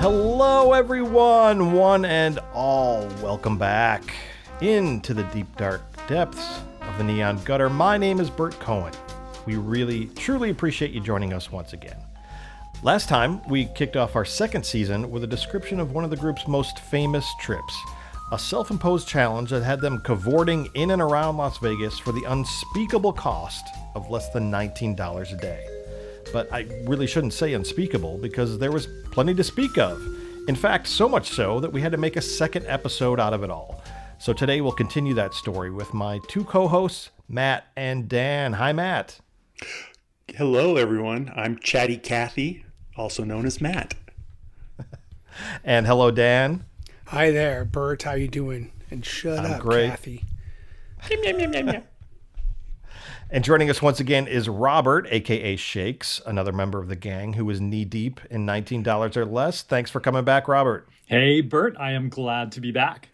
Hello, everyone, one and all. Welcome back into the deep, dark depths of the Neon Gutter. My name is Burt Cohen. We really, truly appreciate you joining us once again. Last time, we kicked off our second season with a description of one of the group's most famous trips, a self-imposed challenge that had them cavorting in and around Las Vegas for the unspeakable cost of less than $19 a day. But I really shouldn't say unspeakable because there was plenty to speak of. In fact, so much so that we had to make a second episode out of it all. So today we'll continue that story with my two co-hosts, Matt and Dan. Hi, Matt. Hello, everyone. I'm Chatty Cathy, also known as Matt. And hello, Dan. Hi there, Bert. How you doing? And shut I'm up, great. Kathy. And joining us once again is Robert, a.k.a. Shakes, another member of the gang who is knee-deep in $19 or less. Thanks for coming back, Robert. Hey, Bert. I am glad to be back.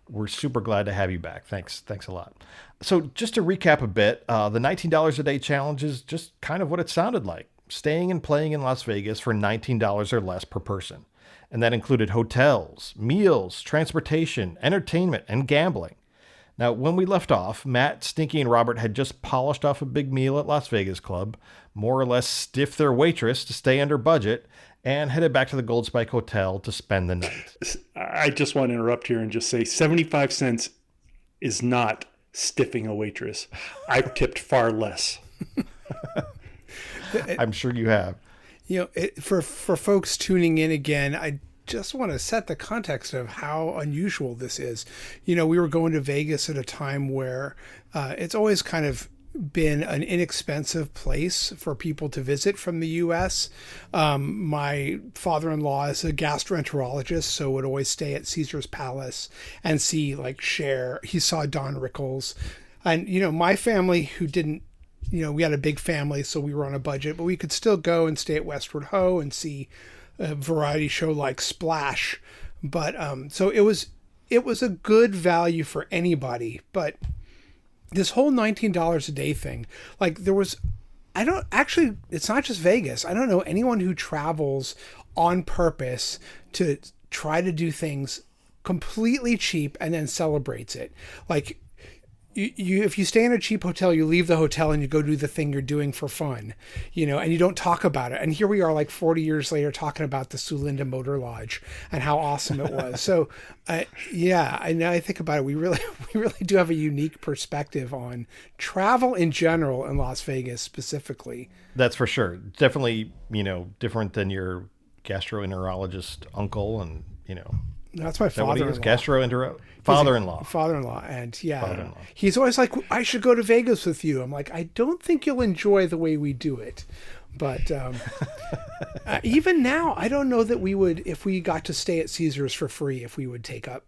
We're super glad to have you back. Thanks a lot. So just to recap a bit, the $19 a day challenge is just kind of what it sounded like. Staying and playing in Las Vegas for $19 or less per person. And that included hotels, meals, transportation, entertainment, and gambling. Now, when we left off, Matt, Stinky, and Robert had just polished off a big meal at Las Vegas Club, more or less stiffed their waitress to stay under budget, and headed back to the Gold Spike Hotel to spend the night. I just want to interrupt here and just say 75 cents is not stiffing a waitress. I've tipped far less. I'm sure you have. You know, for folks tuning in again, I just want to set the context of how unusual this is. You know, we were going to Vegas at a time where it's always kind of been an inexpensive place for people to visit from the U.S. My father-in-law is a gastroenterologist, so would always stay at Caesar's Palace and see Cher. He saw Don Rickles. And, you know, my family who didn't, you know, we had a big family, so we were on a budget, but we could still go and stay at Westward Ho and see a variety show like Splash. But so it was a good value for anybody. But this whole $19 a day thing, it's not just Vegas. I don't know anyone who travels on purpose to try to do things completely cheap and then celebrates it. Like, You if you stay in a cheap hotel, you leave the hotel and you go do the thing you're doing for fun, you know, and you don't talk about it. And here we are 40 years later talking about the Sulinda Motor Lodge and how awesome it was. So, yeah, I know I think about it. We really do have a unique perspective on travel in general in Las Vegas specifically. That's for sure. Definitely, you know, different than your gastroenterologist uncle and, you know. That's my father-in-law. Father-in-law. And yeah, he's always like, I should go to Vegas with you. I'm like, I don't think you'll enjoy the way we do it. But even now, I don't know that we would, if we got to stay at Caesar's for free, if we would take for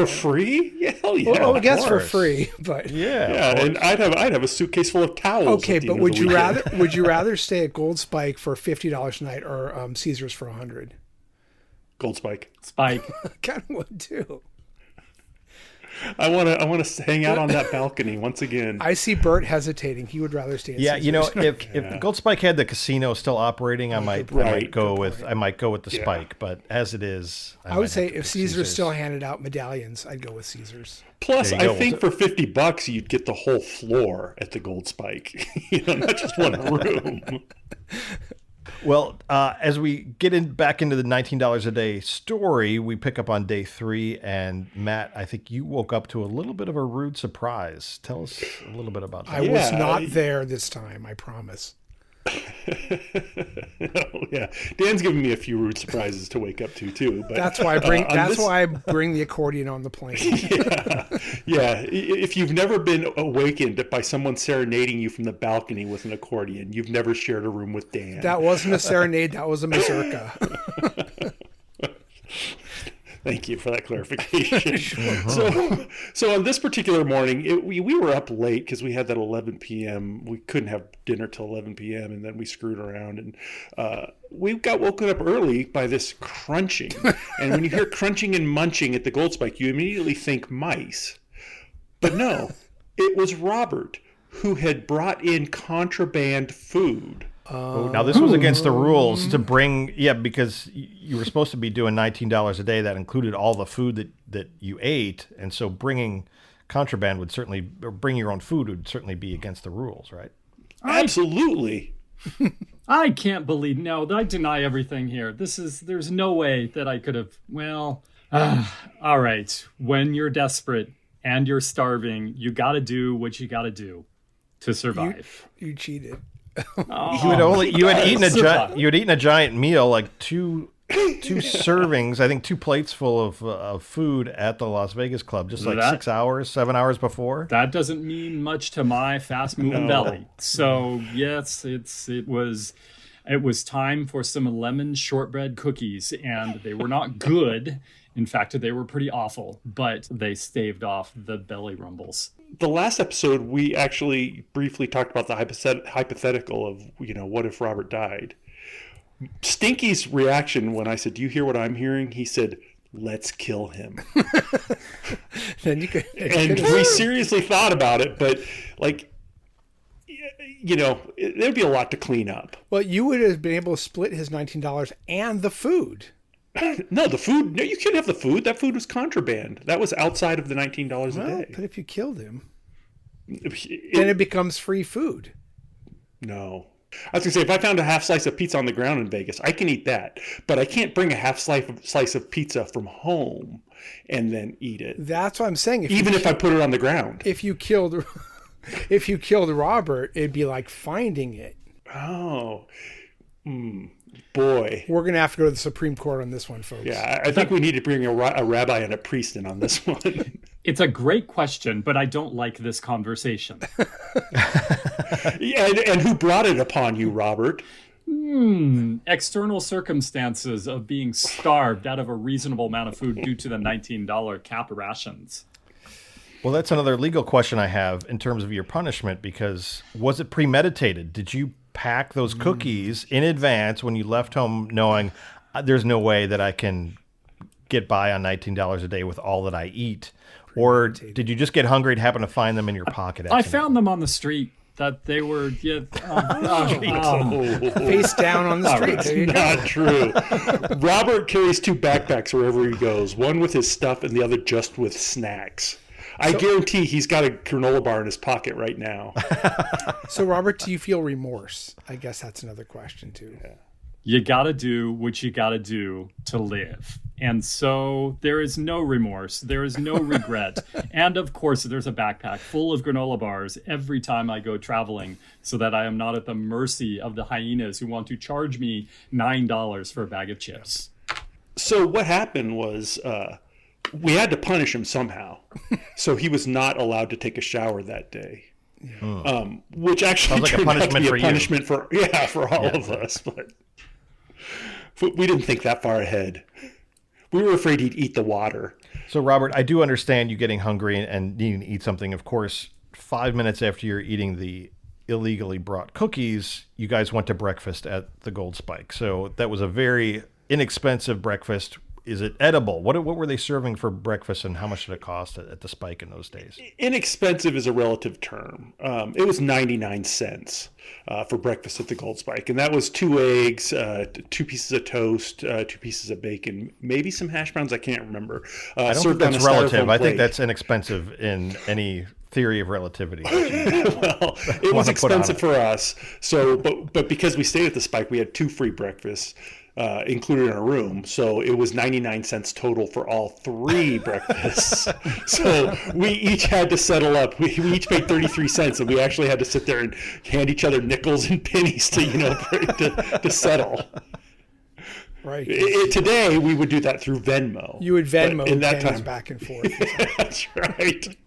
free? Yeah, hell yeah. Well, I guess for free, but yeah, and I'd have a suitcase full of towels. Okay, but would you rather stay at Gold Spike for $50 a night or Caesar's for $100? Gold Spike. Spike. Kind of would too. I want to hang out on that balcony once again. I see Bert hesitating. He would rather stay at Caesar's. You know, if Gold Spike had the casino still operating, I might go with the Spike. But as it is, I would say if Caesar's still handed out medallions, I'd go with Caesar's. Plus, I think for $50 you'd get the whole floor at the Gold Spike. You know, not just one room. Well, as we get back into the $19 a day story, we pick up on day 3. And Matt, I think you woke up to a little bit of a rude surprise. Tell us a little bit about that. I was not there this time, I promise. Oh, yeah, Dan's given me a few rude surprises to wake up to too. But that's why I bring the accordion on the plane. Yeah. If you've never been awakened by someone serenading you from the balcony with an accordion, you've never shared a room with Dan. That wasn't a serenade. That was a mazurka. Thank you for that clarification. Sure. So on this particular morning, we were up late because we had that 11 p.m. We couldn't have dinner till 11 p.m. and then we screwed around and we got woken up early by this crunching. And when you hear crunching and munching at the Gold Spike, you immediately think mice. But no, it was Robert who had brought in contraband food. Oh, now this was against the rules to bring, because you were supposed to be doing $19 a day. That included all the food that you ate. And so bringing contraband would certainly, or bring your own food would certainly be against the rules, right? Absolutely. I can't believe, no, I deny everything here. There's no way that I could have, all right. When you're desperate and you're starving, you got to do what you got to do to survive. You cheated. You had eaten a giant meal, like two servings, I think 2 plates full of food at the Las Vegas club, just like 6 hours, 7 hours before. That doesn't mean much to my fast moving belly. So yes, it was time for some lemon shortbread cookies, and they were not good. In fact, they were pretty awful, but they staved off the belly rumbles. The last episode, we actually briefly talked about the hypothetical of, what if Robert died? Stinky's reaction when I said, "Do you hear what I'm hearing?" He said, "Let's kill him." And we seriously thought about it, but there'd be a lot to clean up. Well, you would have been able to split his $19 and the food. No, the food. No, you couldn't have the food. That food was contraband. That was outside of the $19 a day. But if you killed him, then it becomes free food. No. I was going to say, if I found a half slice of pizza on the ground in Vegas, I can eat that. But I can't bring a half slice of pizza from home and then eat it. That's what I'm saying. If I put it on the ground. If you killed Robert, it'd be like finding it. Oh. Boy. We're going to have to go to the Supreme Court on this one, folks. Yeah, I think we need to bring a rabbi and a priest in on this one. It's a great question, but I don't like this conversation. And who brought it upon you, Robert? External circumstances of being starved out of a reasonable amount of food due to the $19 cap rations. Well, that's another legal question I have in terms of your punishment, because was it premeditated? Did you pack those cookies in advance when you left home knowing there's no way that I can get by on $19 a day with all that I eat? Or did you just get hungry and happen to find them in your pocket? I found them on the street. That they were face down on the street. Not true. Robert carries 2 backpacks wherever he goes, one with his stuff and the other just with snacks. I guarantee he's got a granola bar in his pocket right now. So, Robert, do you feel remorse? I guess that's another question, too. Yeah. You got to do what you got to do to live. And so there is no remorse. There is no regret. And of course, there's a backpack full of granola bars every time I go traveling so that I am not at the mercy of the hyenas who want to charge me $9 for a bag of chips. So what happened was we had to punish him somehow. So he was not allowed to take a shower that day. Which actually turned out to be a punishment for all of us. But we didn't think that far ahead. We were afraid he'd eat the water. So, Robert, I do understand you getting hungry and needing to eat something. Of course, 5 minutes after you're eating the illegally brought cookies, you guys went to breakfast at the Gold Spike. So that was a very inexpensive breakfast. Is it edible? What were they serving for breakfast, and how much did it cost at the Spike in those days? Inexpensive is a relative term. It was 99 cents for breakfast at the Gold Spike, and that was 2 eggs, 2 pieces of toast, 2 pieces of bacon, maybe some hash browns. I can't remember. I don't think that's relative. I think that's inexpensive in any theory of relativity. Well, it was expensive for us. So, but because we stayed at the Spike, we had 2 free breakfasts. Included in our room, so it was 99 cents total for all 3 breakfasts. So we each had to settle up. We each paid 33 cents, and we actually had to sit there and hand each other nickels and pennies to settle. Right. Today we would do that through Venmo. You would Venmo in that pennies time back and forth. That's right.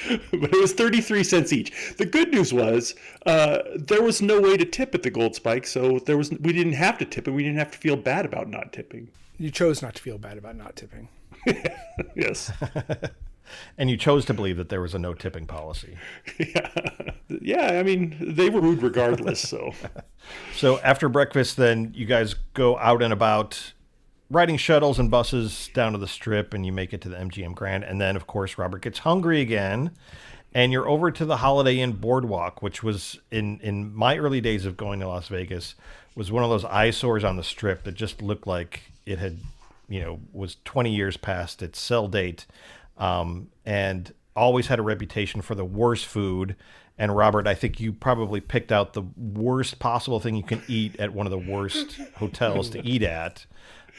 But it was 33 cents each. The good news was there was no way to tip at the Gold Spike, so we didn't have to tip, and we didn't have to feel bad about not tipping. You chose not to feel bad about not tipping. Yes. And you chose to believe that there was a no tipping policy. Yeah. I mean, they were rude regardless. So after breakfast, then you guys go out and about, riding shuttles and buses down to the Strip, and you make it to the MGM Grand. And then, of course, Robert gets hungry again, and you're over to the Holiday Inn Boardwalk, which was in my early days of going to Las Vegas, was one of those eyesores on the Strip that just looked like it had, was 20 years past its sell date, and always had a reputation for the worst food. And Robert, I think you probably picked out the worst possible thing you can eat at one of the worst hotels to eat at.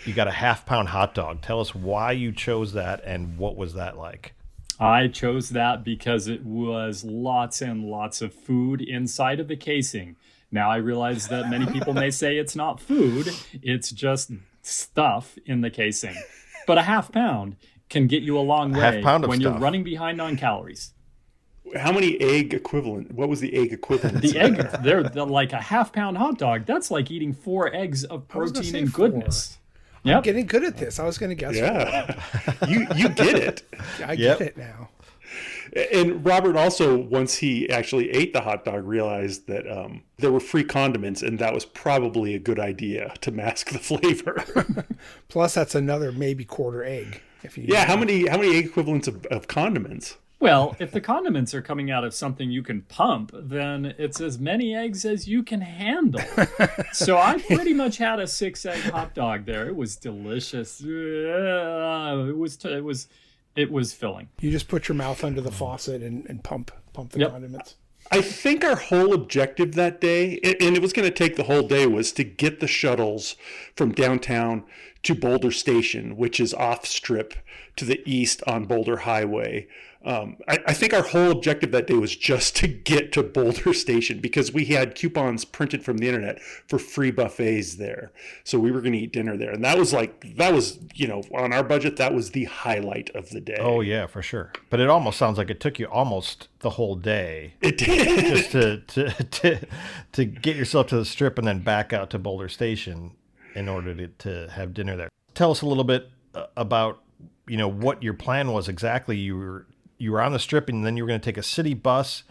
You got a half-pound hot dog. Tell us why you chose that and what was that like? I chose that because it was lots and lots of food inside of the casing. Now I realize that many people may say it's not food, it's just stuff in the casing. But a half pound can get you a long way when you're running behind on calories. How many egg equivalent? What was the egg equivalent? The egg, they're like a half-pound hot dog. That's like eating 4 eggs of protein and goodness. I'm getting good at this. I was going to guess. Yeah, you get it. I get it now. And Robert also, once he actually ate the hot dog, realized that there were free condiments, and that was probably a good idea to mask the flavor. Plus, that's another maybe quarter egg. How many egg equivalents of condiments? Well, if the condiments are coming out of something you can pump, then it's as many eggs as you can handle. So I pretty much had a 6-egg hot dog there. It was delicious. It was filling. You just put your mouth under the faucet and pump the condiments. I think our whole objective that day, and it was going to take the whole day, was to get the shuttles from downtown to Boulder Station, which is off Strip to the east on Boulder Highway. I think our whole objective that day was just to get to Boulder Station because we had coupons printed from the internet for free buffets there. So we were going to eat dinner there. And that was on our budget, that was the highlight of the day. Oh, yeah, for sure. But it almost sounds like it took you almost the whole day. It did. Just to get yourself to the Strip and then back out to Boulder Station in order to have dinner there. Tell us a little bit about, what your plan was exactly. You were on the Strip, and then you were going to take a city bus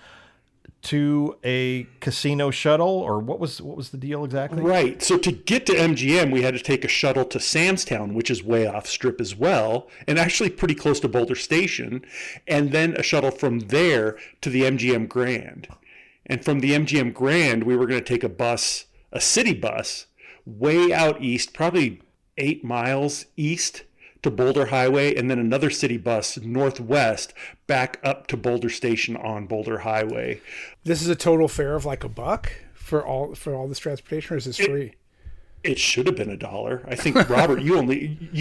to a casino shuttle, or what was the deal exactly? Right. So to get to MGM, we had to take a shuttle to Sam's Town, which is way off Strip as well, and actually pretty close to Boulder Station, and then a shuttle from there to the MGM Grand. And from the MGM Grand, we were going to take a city bus, way out east, probably 8 miles east to Boulder Highway, and then another city bus northwest back up to Boulder Station on Boulder Highway. This is a total fare of like $1 for all this transportation, or is this free? It should have been $1. I think Robert, you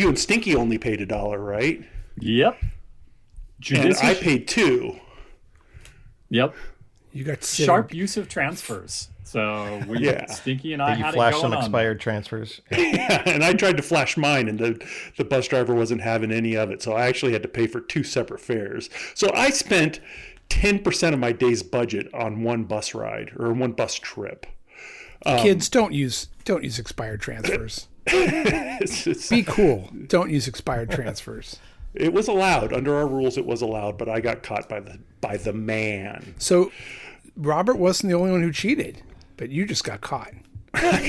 and Stinky only paid $1, right? Yep. And I paid $2. Yep. You got sharp use of transfers. So Stinky and I had it going on. You flashed some expired transfers. Yeah, and I tried to flash mine, and the bus driver wasn't having any of it. So I actually had to pay for 2 separate fares. So I spent 10% of my day's budget on one bus ride or one bus trip. Kids, don't use expired transfers. Be cool. Don't use expired transfers. It was allowed under our rules. It was allowed, but I got caught by the man. So Robert wasn't the only one who cheated, but you just got caught. But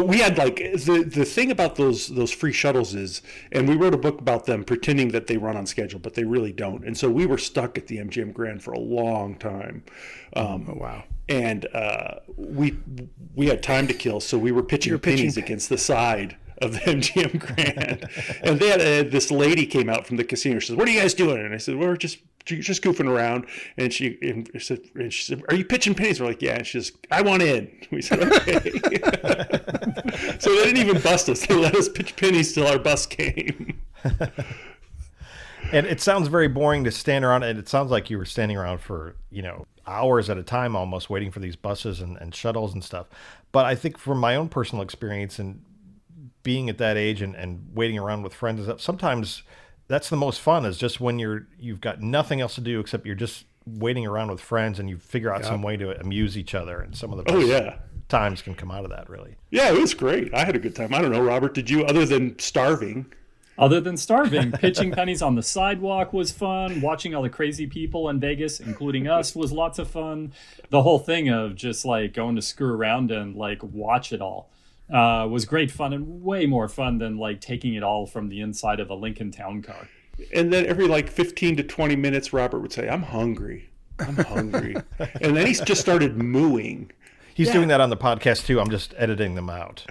we had the thing about those free shuttles is, and we wrote a book about them pretending that they run on schedule, but they really don't. And so we were stuck at the MGM Grand for a long time. Wow. And we had time to kill, so we were pitching pennies against the side of the MGM Grand. And they had this lady came out from the casino. She says, "What are you guys doing?" And I said, "We're just goofing around." And she said, "Are you pitching pennies?" We're like, "Yeah." And she says, "I want in." We said, "Okay." So they didn't even bust us. They let us pitch pennies till our bus came. And it sounds very boring to stand around, and it sounds like you were standing around for, hours at a time almost waiting for these buses and shuttles and stuff. But I think from my own personal experience and being at that age and waiting around with friends and stuff, sometimes that's the most fun, is just when you've got nothing else to do except you're just waiting around with friends and you figure out some way to amuse each other, and some of the best times can come out of that, really. Yeah, it was great. I had a good time. I don't know, Robert, did you, other than starving? Pitching pennies on the sidewalk was fun. Watching all the crazy people in Vegas, including us, was lots of fun. The whole thing of just going to screw around and watch it all was great fun, and way more fun than taking it all from the inside of a Lincoln Town Car. And then every like 15 to 20 minutes, Robert would say, I'm hungry. I'm hungry. And then he just started mooing. He's doing that on the podcast too. I'm just editing them out.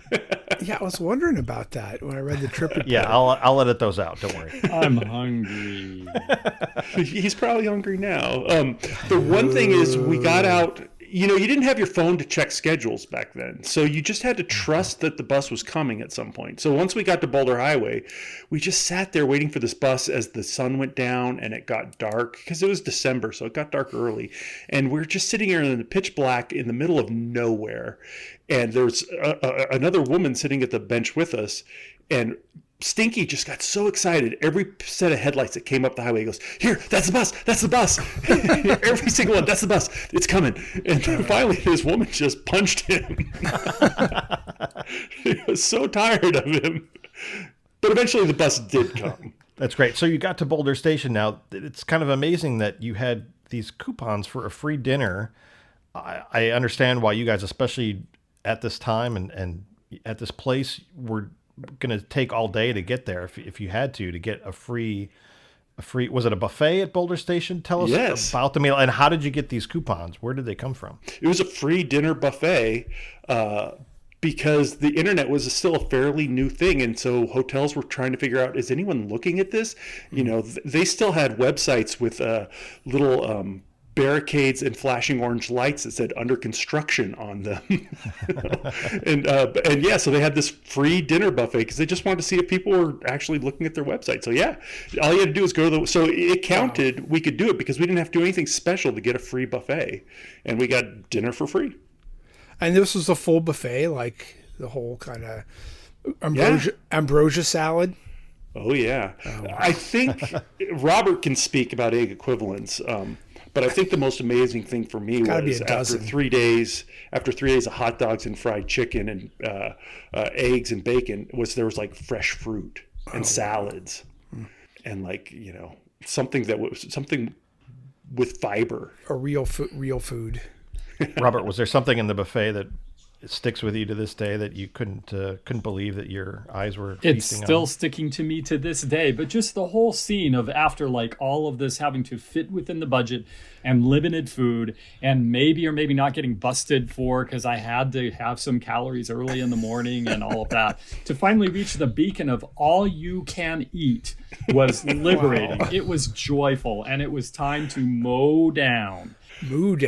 Yeah, I was wondering about that when I read the trip report. Yeah, I'll edit those out. Don't worry. I'm hungry. He's probably hungry now. The one thing is we got out, you didn't have your phone to check schedules back then. So you just had to trust that the bus was coming at some point. So once we got to Boulder Highway, we just sat there waiting for this bus as the sun went down and it got dark because it was December. So it got dark early. And we're just sitting here in the pitch black in the middle of nowhere. And there's another woman sitting at the bench with us. And Stinky just got so excited. Every set of headlights that came up the highway, he goes, here, that's the bus, that's the bus. Every single one, that's the bus, it's coming. And then finally, this woman just punched him. He was so tired of him. But eventually the bus did come. That's great. So you got to Boulder Station. Now, it's kind of amazing that you had these coupons for a free dinner. I understand why you guys, especially at this time and at this place, were going to take all day to get there if you had to get a free, was it a buffet at Boulder Station? Tell us about the meal, and how did you get these coupons? Where did they come from? It was a free dinner buffet because the internet was still a fairly new thing, and so hotels were trying to figure out, is anyone looking at this? They still had websites with little barricades and flashing orange lights that said under construction on them. and yeah, so they had this free dinner buffet because they just wanted to see if people were actually looking at their website. So yeah, all you had to do was go to so it counted. Wow. We could do it because we didn't have to do anything special to get a free buffet, and we got dinner for free. And this was a full buffet, like the whole kind of ambrosia salad. Oh yeah. Oh, wow. I think Robert can speak about egg equivalents. But I think the most amazing thing for me was after 3 days of hot dogs and fried chicken and eggs and bacon, there was like fresh fruit and salads and something with fiber. A real food. Robert, was there something in the buffet that sticks with you to this day that you couldn't believe that your eyes were feasting on? It's still sticking to me to this day, but just the whole scene of after like all of this having to fit within the budget and limited food and maybe or maybe not getting busted for because I had to have some calories early in the morning and all of that, to finally reach the beacon of all you can eat was liberating. Wow. It was joyful, and it was time to mow down. When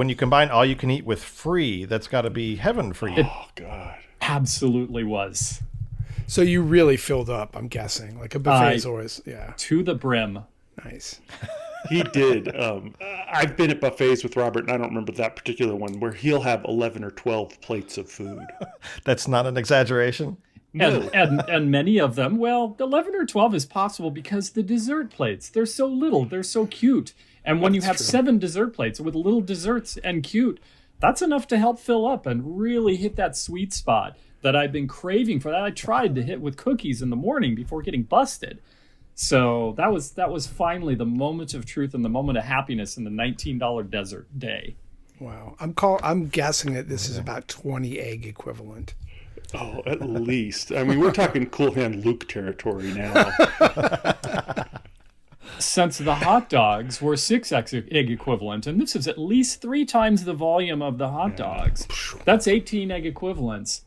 you combine all you can eat with free, that's got to be heaven for you. Oh God, absolutely was. So you really filled up, I'm guessing. Like a buffet is always to the brim. Nice. He did. I've been at buffets with Robert, and I don't remember that particular one where he'll have 11 or 12 plates of food. That's not an exaggeration. No. And many of them, 11 or 12 is possible because the dessert plates, they're so little, they're so cute. And when you have 7 dessert plates with little desserts and cute, that's enough to help fill up and really hit that sweet spot that I've been craving for, that I tried to hit with cookies in the morning before getting busted. So that was finally the moment of truth and the moment of happiness in the $19 desert day. Wow. I'm guessing that this is about 20 egg equivalent. Oh, at least. I mean, we're talking Cool Hand Luke territory now. Since the hot dogs were 6 egg equivalent, and this is at least 3 times the volume of the hot dogs, that's 18 egg equivalents.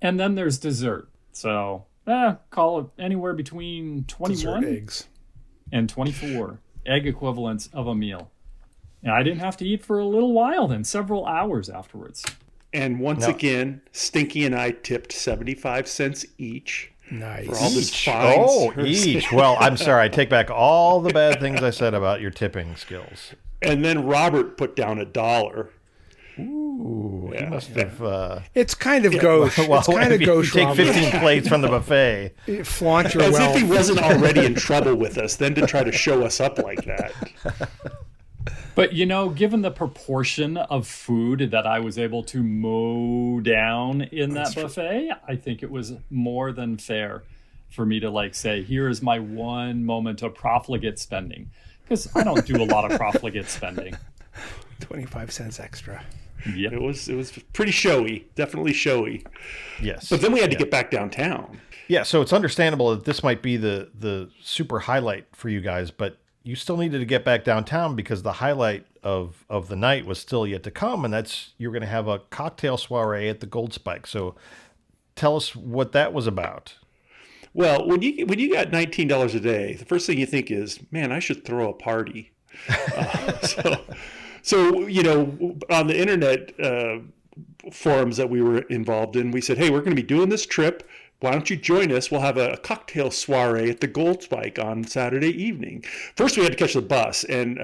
And then there's dessert. So, call it anywhere between 21 eggs and 24 egg equivalents of a meal. And I didn't have to eat for a little while then, several hours afterwards. And once again, Stinky and I tipped 75 cents each. Nice. For all this fines. Oh, each. Well, I'm sorry. I take back all the bad things I said about your tipping skills. And then Robert put down $1. Ooh, he must have. It's kind of gauche. Well, it's kind of gauche. You take 15 plates from the buffet. Flaunt your wealth. As if he wasn't already in trouble with us, then to try to show us up like that. But, given the proportion of food that I was able to mow down in that buffet, I think it was more than fair for me to say, here is my one moment of profligate spending. Because I don't do a lot of profligate spending. 25 cents extra. Yep. It was pretty showy, definitely showy. Yes. But then we had to get back downtown. Yeah, so it's understandable that this might be the super highlight for you guys, but you still needed to get back downtown because the highlight of the night was still yet to come, and that's you're going to have a cocktail soiree at the Gold Spike. So tell us what that was about. Well, when you got $19 a day, the first thing you think is, man, I should throw a party. So on the internet forums that we were involved in, we said, hey, we're going to be doing this trip. Why don't you join us? We'll have a cocktail soiree at the Gold Spike on Saturday evening. First, we had to catch the bus, and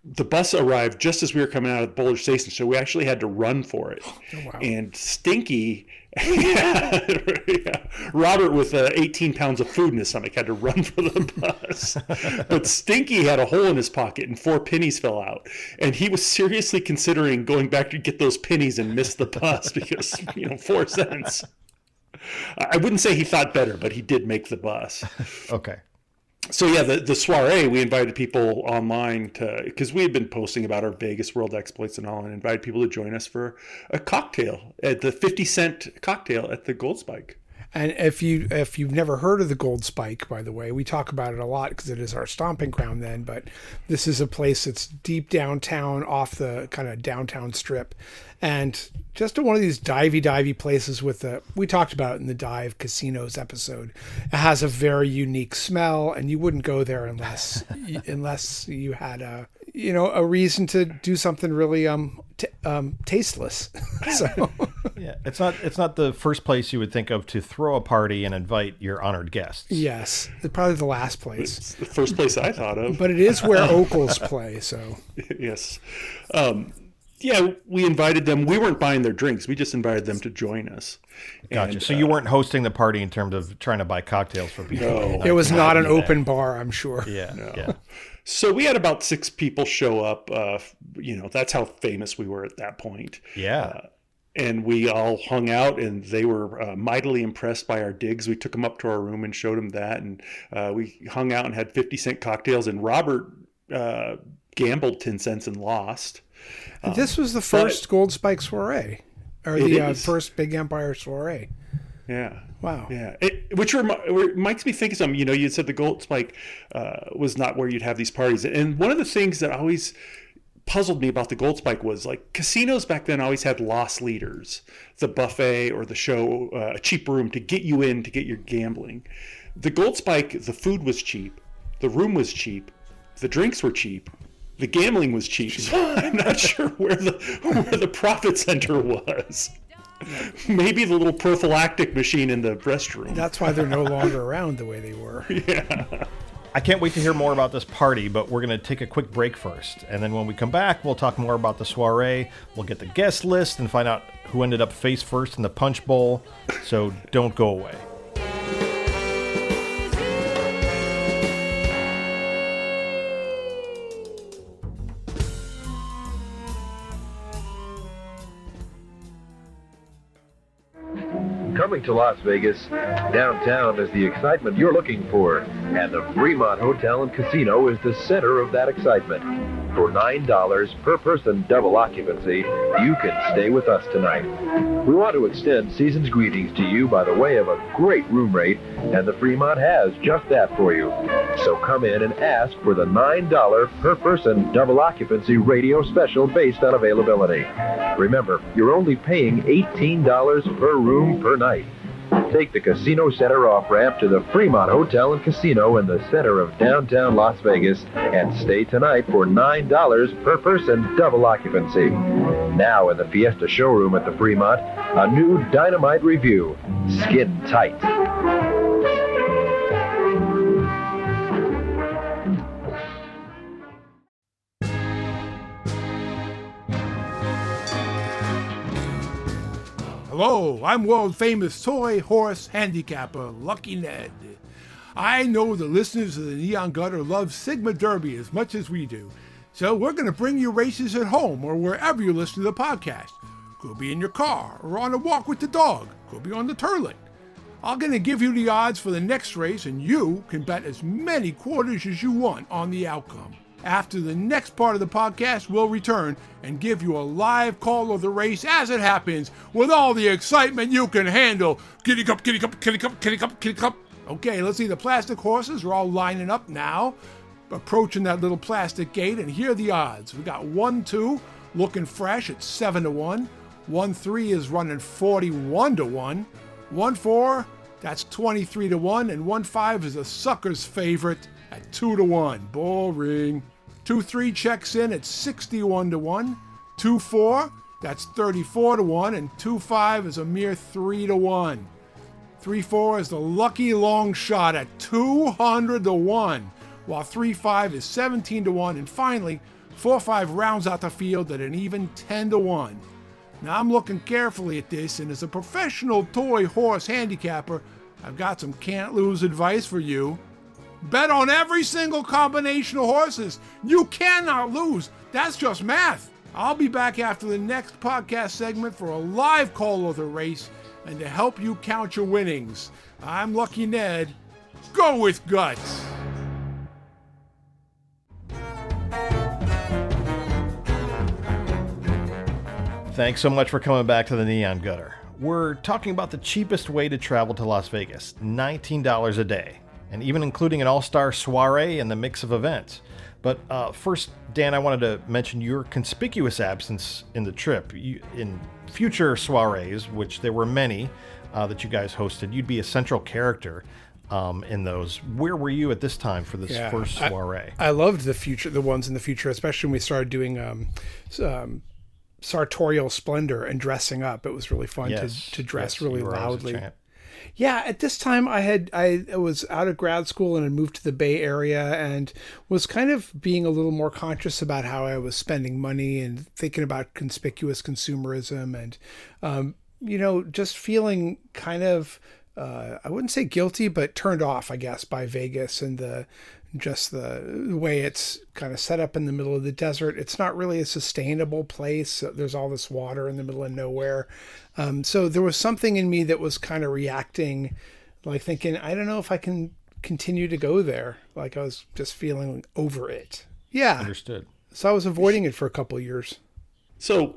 the bus arrived just as we were coming out of Boulder Station, so we actually had to run for it. Oh, wow. And Stinky, Robert with 18 pounds of food in his stomach had to run for the bus. But Stinky had a hole in his pocket and 4 pennies fell out. And he was seriously considering going back to get those pennies and miss the bus because, 4 cents. I wouldn't say he thought better, but he did make the bus. Okay. So yeah, the soiree, we invited people online because we had been posting about our Vegas world exploits and all, and invited people to join us for a cocktail at the 50-cent cocktail at the Gold Spike. And if you've never heard of the Gold Spike, by the way, we talk about it a lot because it is our stomping ground then, but this is a place that's deep downtown off the kind of downtown strip. And just one of these divey places we talked about it in the Dive Casinos episode. It has a very unique smell, and you wouldn't go there unless you had a reason to do something really tasteless. So yeah, it's not the first place you would think of to throw a party and invite your honored guests. Yes, it's probably the last place. It's the first place I thought of. But it is where Ocals play, so. Yes. Yeah, we invited them. We weren't buying their drinks. We just invited them to join us. Gotcha. And, so you weren't hosting the party in terms of trying to buy cocktails for people. No. It was not an open bar, I'm sure. Yeah. No. Yeah. So we had about 6 people show up. That's how famous we were at that point. Yeah. And we all hung out, and they were mightily impressed by our digs. We took them up to our room and showed them that, and we hung out and had 50-cent cocktails. And Robert gambled 10 cents and lost. This was the first Gold Spike soiree, or the first Big Empire soiree. Yeah. Wow. Yeah. Which makes me think of something. You said the Gold Spike was not where you'd have these parties. And one of the things that always puzzled me about the Gold Spike was, like, casinos back then always had loss leaders, the buffet or the show, a cheap room to get you in to get your gambling. The Gold Spike, the food was cheap, the room was cheap, the drinks were cheap. The gambling was cheap, so I'm not sure where the profit center was. Maybe the little prophylactic machine in the restroom. That's why they're no longer around the way they were. Yeah. I can't wait to hear more about this party, but we're going to take a quick break first. And then when we come back, we'll talk more about the soiree. We'll get the guest list and find out who ended up face first in the punch bowl. So don't go away. Coming to Las Vegas, downtown is the excitement you're looking for, and the Fremont Hotel and Casino is the center of that excitement. For $9 per person double occupancy, you can stay with us tonight. We want to extend season's greetings to you by the way of a great room rate, and the Fremont has just that for you. So come in and ask for the $9 per person double occupancy radio special based on availability. Remember, you're only paying $18 per room per night. Take the Casino Center off-ramp to the Fremont Hotel and Casino in the center of downtown Las Vegas and stay tonight for $9 per person double occupancy. Now in the Fiesta showroom at the Fremont, a new Dynamite review, Skin Tight. Hello, I'm world-famous toy horse handicapper Lucky Ned. I know the listeners of the Neon Gutter love Sigma Derby as much as we do, so we're going to bring you races at home or wherever you listen to the podcast. Could be in your car or on a walk with the dog. Could be on the toilet. I'm going to give you the odds for the next race, and you can bet as many quarters as you want on the outcome. After the next part of the podcast, we'll return and give you a live call of the race as it happens with all the excitement you can handle. Giddy cup, giddy cup, giddy cup, giddy cup, giddy cup. Okay, let's see. The plastic horses are all lining up now, approaching that little plastic gate, and here are the odds. We got 1-2 looking fresh at 7-1. 1-3 is running 41-1. 1-4, that's 23-1, and 1-5 is a sucker's favorite at 2-1. Boring. 2-3 checks in at 61-1. 2-4, that's 34-1, and 2-5 is a mere 3-1. 3-4 is the lucky long shot at 200-1, while 3-5 is 17-1, and finally 4-5 rounds out the field at an even 10-1. Now I'm looking carefully at this, and as a professional toy horse handicapper, I've got some can't lose advice for you. Bet on every single combination of horses. You cannot lose. That's just math. I'll be back after the next podcast segment for a live call of the race and to help you count your winnings. I'm Lucky Ned. Go with guts. Thanks so much for coming back to the Neon Gutter. We're talking about the cheapest way to travel to Las Vegas, $19 a day, and even including an all-star soiree and the mix of events. But first, Dan, I wanted to mention your conspicuous absence in the trip. In future soirees, which there were many that you guys hosted, you'd be a central character in those. Where were you at this time for this first soiree? I loved the ones in the future, especially when we started doing sartorial splendor and dressing up. It was really fun to dress really loudly. Yeah, at this time I was out of grad school and had moved to the Bay Area and was kind of being a little more conscious about how I was spending money and thinking about conspicuous consumerism and just feeling kind of I wouldn't say guilty, but turned off, I guess, by Vegas and the way it's kind of set up in the middle of the desert. It's not really a sustainable place. There's all this water in the middle of nowhere. So there was something in me that was kind of reacting, like thinking, I don't know if I can continue to go there. Like I was just feeling over it. Yeah. Understood. So I was avoiding it for a couple of years. So,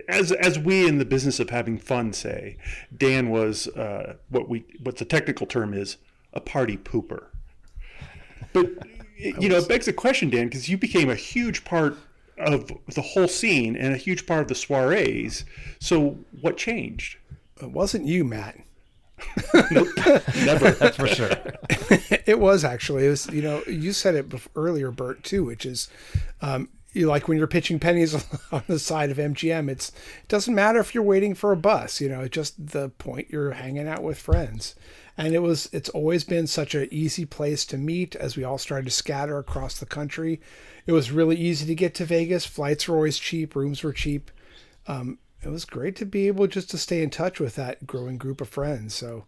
as we in the business of having fun say, Dan was what the technical term is, a party pooper. But it begs a question, Dan, because you became a huge part of the whole scene and a huge part of the soirees. So what changed? It wasn't you, Matt. Nope, never. That's for sure. It was actually. It was. You said it earlier, Burt, too, which is. You like when you're pitching pennies on the side of MGM, it doesn't matter if you're waiting for a bus, just the point you're hanging out with friends. And it's always been such an easy place to meet as we all started to scatter across the country. It was really easy to get to Vegas. Flights were always cheap. Rooms were cheap. It was great to be able just to stay in touch with that growing group of friends. So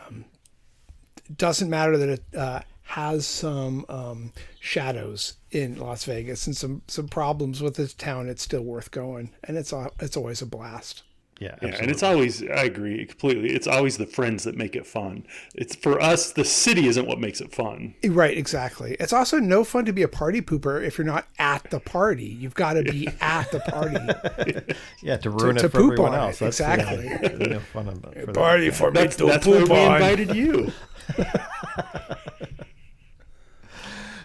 it doesn't matter that it has some shadows in Las Vegas and some problems with this town. It's still worth going, and it's always a blast. Yeah, and it's always, I agree completely. It's always the friends that make it fun. It's for us, the city isn't what makes it fun. Right, exactly. It's also no fun to be a party pooper if you're not at the party. You've got to be at the party. Yeah, to ruin to it for poop everyone on else. It. Exactly. No fun about for party that. for me to That's poop why we on. invited you.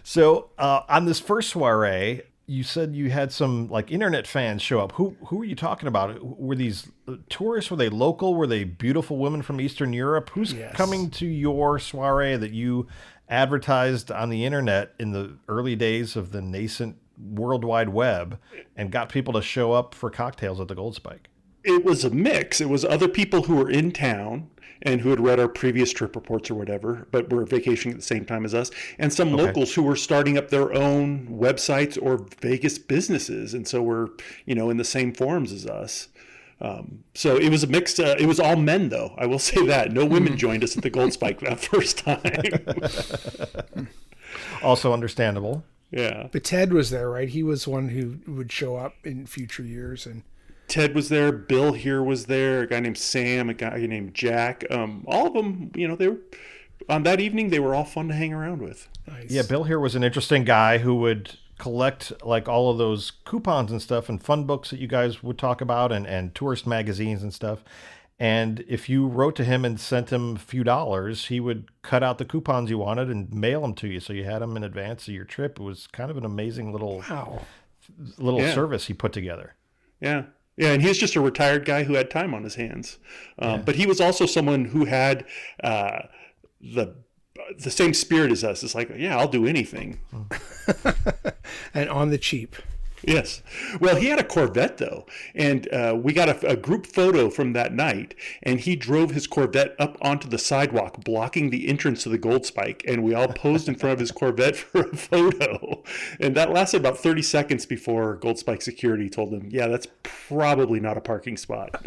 So on this first soiree, you said you had some like internet fans show up. Who were you talking about? Were these tourists? Were they local? Were they beautiful women from Eastern Europe? Who's coming to your soiree that you advertised on the internet in the early days of the nascent World Wide Web and got people to show up for cocktails at the Gold Spike? It was a mix. It was other people who were in town and who had read our previous trip reports or whatever, but were vacationing at the same time as us, and some locals who were starting up their own websites or Vegas businesses, and so were, in the same forums as us. So it was a mix. It was all men, though. I will say that. No women joined us at the Gold Spike that first time. Also understandable. Yeah. But Ted was there, right? He was one who would show up in future years, and Ted was there. Bill here was there. A guy named Sam. A guy named Jack. All of them, they were on that evening, they were all fun to hang around with. Nice. Yeah, Bill here was an interesting guy who would collect like all of those coupons and stuff and fun books that you guys would talk about and tourist magazines and stuff. And if you wrote to him and sent him a few dollars, he would cut out the coupons you wanted and mail them to you. So you had them in advance of your trip. It was kind of an amazing little service he put together. Yeah. Yeah, and he was just a retired guy who had time on his hands. But he was also someone who had the same spirit as us. It's like, yeah, I'll do anything. And on the cheap. Yes. Well, he had a Corvette, though, and we got a group photo from that night, and he drove his Corvette up onto the sidewalk, blocking the entrance to the Gold Spike, and we all posed in front of his Corvette for a photo. And that lasted about 30 seconds before Gold Spike security told him, yeah, that's probably not a parking spot.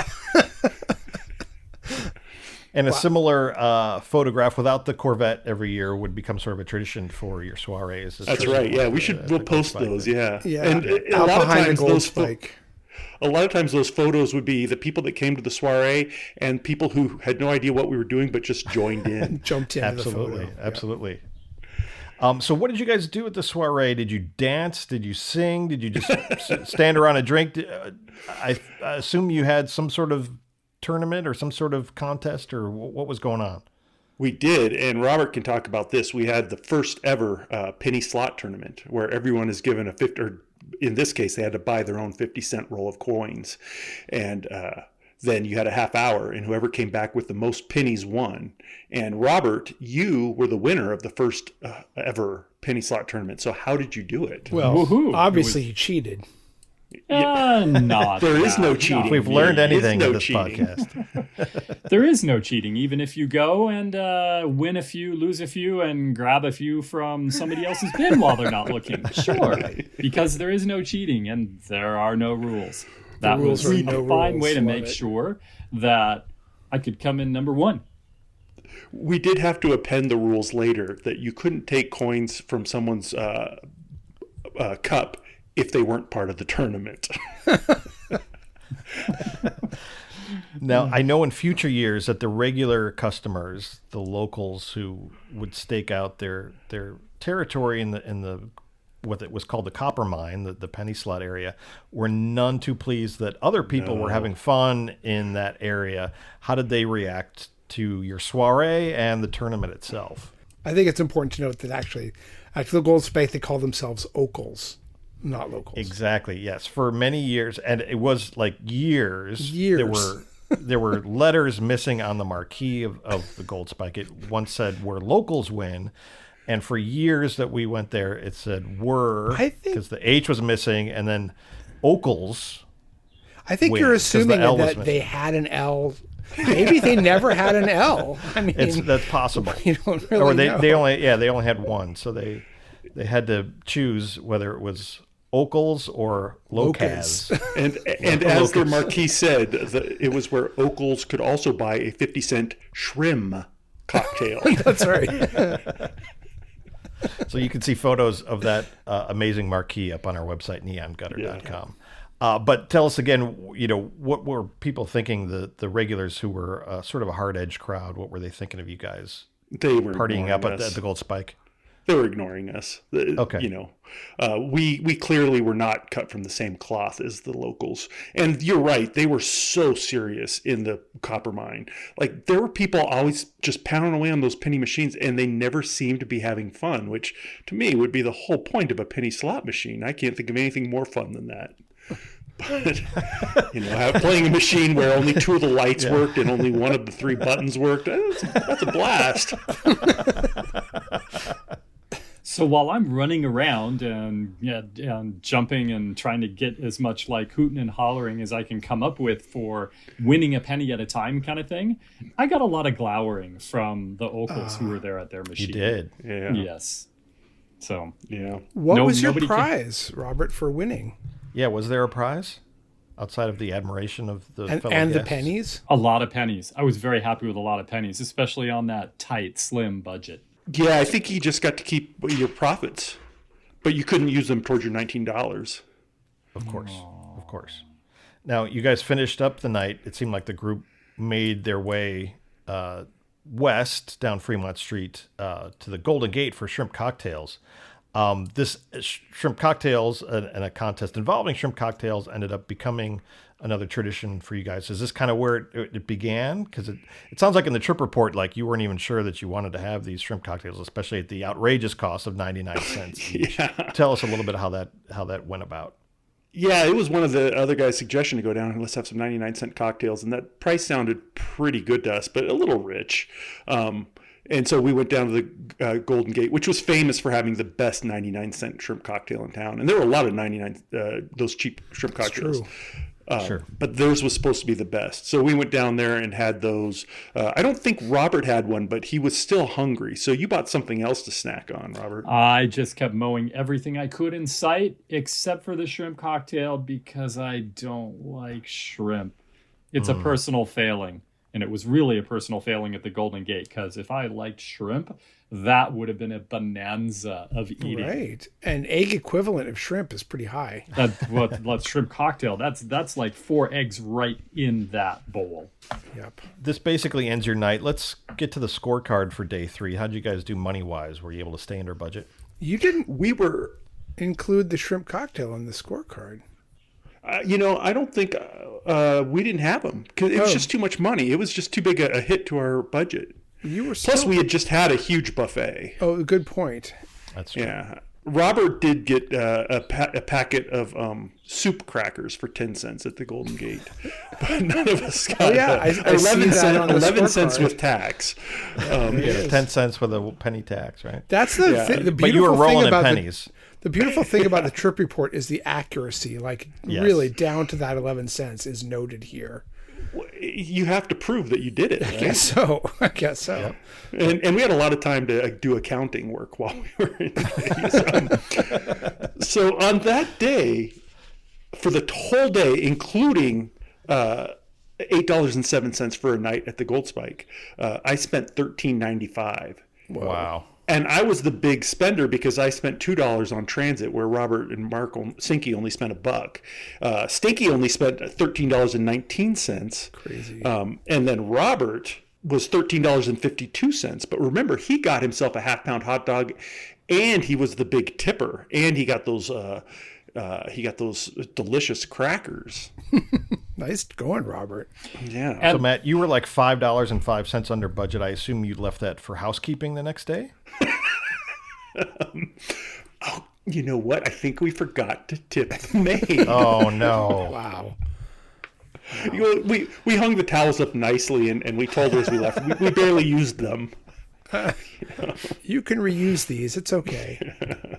And a similar photograph without the Corvette every year would become sort of a tradition for your soirees. That's right. Yeah, we'll post those. Yeah. Yeah. A lot of times Gold Spike. A lot of times those photos would be the people that came to the soiree and people who had no idea what we were doing but just joined in. Jumped in. Absolutely. The photo. Absolutely. So what did you guys do at the soiree? Did you dance? Did you sing? Did you just stand around a drink? I assume you had some sort of tournament or some sort of contest, or what was going on? We did, and Robert can talk about this. We had the first ever penny slot tournament where everyone is given a 50, or in this case, they had to buy their own 50-cent roll of coins. And then you had a half hour, and whoever came back with the most pennies won. And Robert, you were the winner of the first ever penny slot tournament. So how did you do it? Well, obviously you cheated. Not there is no that. cheating. If we've learned anything no in this cheating. podcast. There is no cheating, even if you go and win a few, lose a few, and grab a few from somebody else's bin while they're not looking. Sure, because there is no cheating and there are no rules. That was a fine way to make sure that I could come in number one. We did have to append the rules later that you couldn't take coins from someone's cup if they weren't part of the tournament. Now, I know in future years that the regular customers, the locals who would stake out their territory in the what it was called the copper mine, the penny slot area, were none too pleased that other people were having fun in that area. How did they react to your soiree and the tournament itself? I think it's important to note that actually the Gold Spike, they call themselves Ocals, not locals. Exactly. Yes. For many years, and it was like years. There were letters missing on the marquee of the Gold Spike. It once said where locals win. And for years that we went there, it said were, because the H was missing, and then Ocals. I think you're assuming that they had an L. Maybe they never had an L. I mean, that's possible. You don't really know. They only had one, so they had to choose whether it was Ocals or Locas. And as their marquee said, it was where Ocals could also buy a 50-cent shrimp cocktail. That's right. So you can see photos of that amazing marquee up on our website, neongutter.com. But tell us again, what were people thinking, the regulars who were sort of a hard-edged crowd? What were they thinking of you guys? They were partying up at the Gold Spike? They were ignoring us. Okay. We clearly were not cut from the same cloth as the locals. And you're right. They were so serious in the copper mine. Like, there were people always just pounding away on those penny machines, and they never seemed to be having fun, which to me would be the whole point of a penny slot machine. I can't think of anything more fun than that. But, playing a machine where only two of the lights worked and only one of the three buttons worked, that's a blast. So while I'm running around and jumping and trying to get as much like hooting and hollering as I can come up with for winning a penny at a time kind of thing, I got a lot of glowering from the Ocals who were there at their machine. You did? Yeah. Yes. So, yeah. What was your prize, Robert, for winning? Yeah, was there a prize outside of the admiration of the fellow and guests? The pennies? A lot of pennies. I was very happy with a lot of pennies, especially on that tight, slim budget. Yeah, I think you just got to keep your profits, but you couldn't use them towards your $19. Of course. Now, you guys finished up the night. It seemed like the group made their way west down Fremont Street to the Golden Gate for shrimp cocktails. This shrimp cocktails and a contest involving shrimp cocktails ended up becoming another tradition for you guys. Is this kind of where it began? Because it sounds like in the trip report, like you weren't even sure that you wanted to have these shrimp cocktails, especially at the outrageous cost of 99 cents each. Yeah. Tell us a little bit how that went about. Yeah, it was one of the other guys' suggestion to go down and let's have some 99-cent cocktails, and that price sounded pretty good to us, but a little rich. And so we went down to the Golden Gate, which was famous for having the best 99-cent shrimp cocktail in town. And there were a lot of those cheap shrimp cocktails. True. Sure. But theirs was supposed to be the best. So we went down there and had those. I don't think Robert had one, but he was still hungry. So you bought something else to snack on, Robert. I just kept mowing everything I could in sight, except for the shrimp cocktail, because I don't like shrimp. It's a personal failing. And it was really a personal failing at the Golden Gate, because if I liked shrimp, that would have been a bonanza of eating. Right. And egg equivalent of shrimp is pretty high. That's shrimp cocktail. That's like 4 eggs right in that bowl. Yep. This basically ends your night. Let's get to the scorecard for day 3. How'd you guys do money-wise? Were you able to stay under budget? You didn't We were, include the shrimp cocktail in the scorecard. I don't think we didn't have them because it was just too much money. It was just too big a hit to our budget. You were Plus, we had just had a huge buffet. Oh, good point. That's true. Yeah. Robert did get a packet of soup crackers for 10 cents at the Golden Gate, but none of us got I 11 see that on the 11 cents scorecard. with tax. Yeah, 10 cents with a penny tax, right? That's the Yeah. the beautiful But you were thing rolling in about pennies. The beautiful thing about the trip report is the accuracy, like Yes. really down to that 11 cents is noted here. You have to prove that you did it, right? I guess so. And we had a lot of time to do accounting work while we were in Vegas. So on that day, for the whole day, including $8.07 for a night at the Gold Spike, I spent $13.95. Wow. And I was the big spender because I spent $2 on transit, where Robert and Stinky only spent $1. Stinky only spent $13.19. Crazy. And then Robert was $13.52. But remember, he got himself a half-pound hot dog, and he was the big tipper, and he got those delicious crackers. Nice going, Robert. Yeah. So, Matt, you were like $5.05 under budget. I assume you left that for housekeeping the next day? You know what? I think we forgot to tip the maid. Oh, no. Wow. We hung the towels up nicely, and we told her as we left. We barely used them. You can reuse these. It's okay.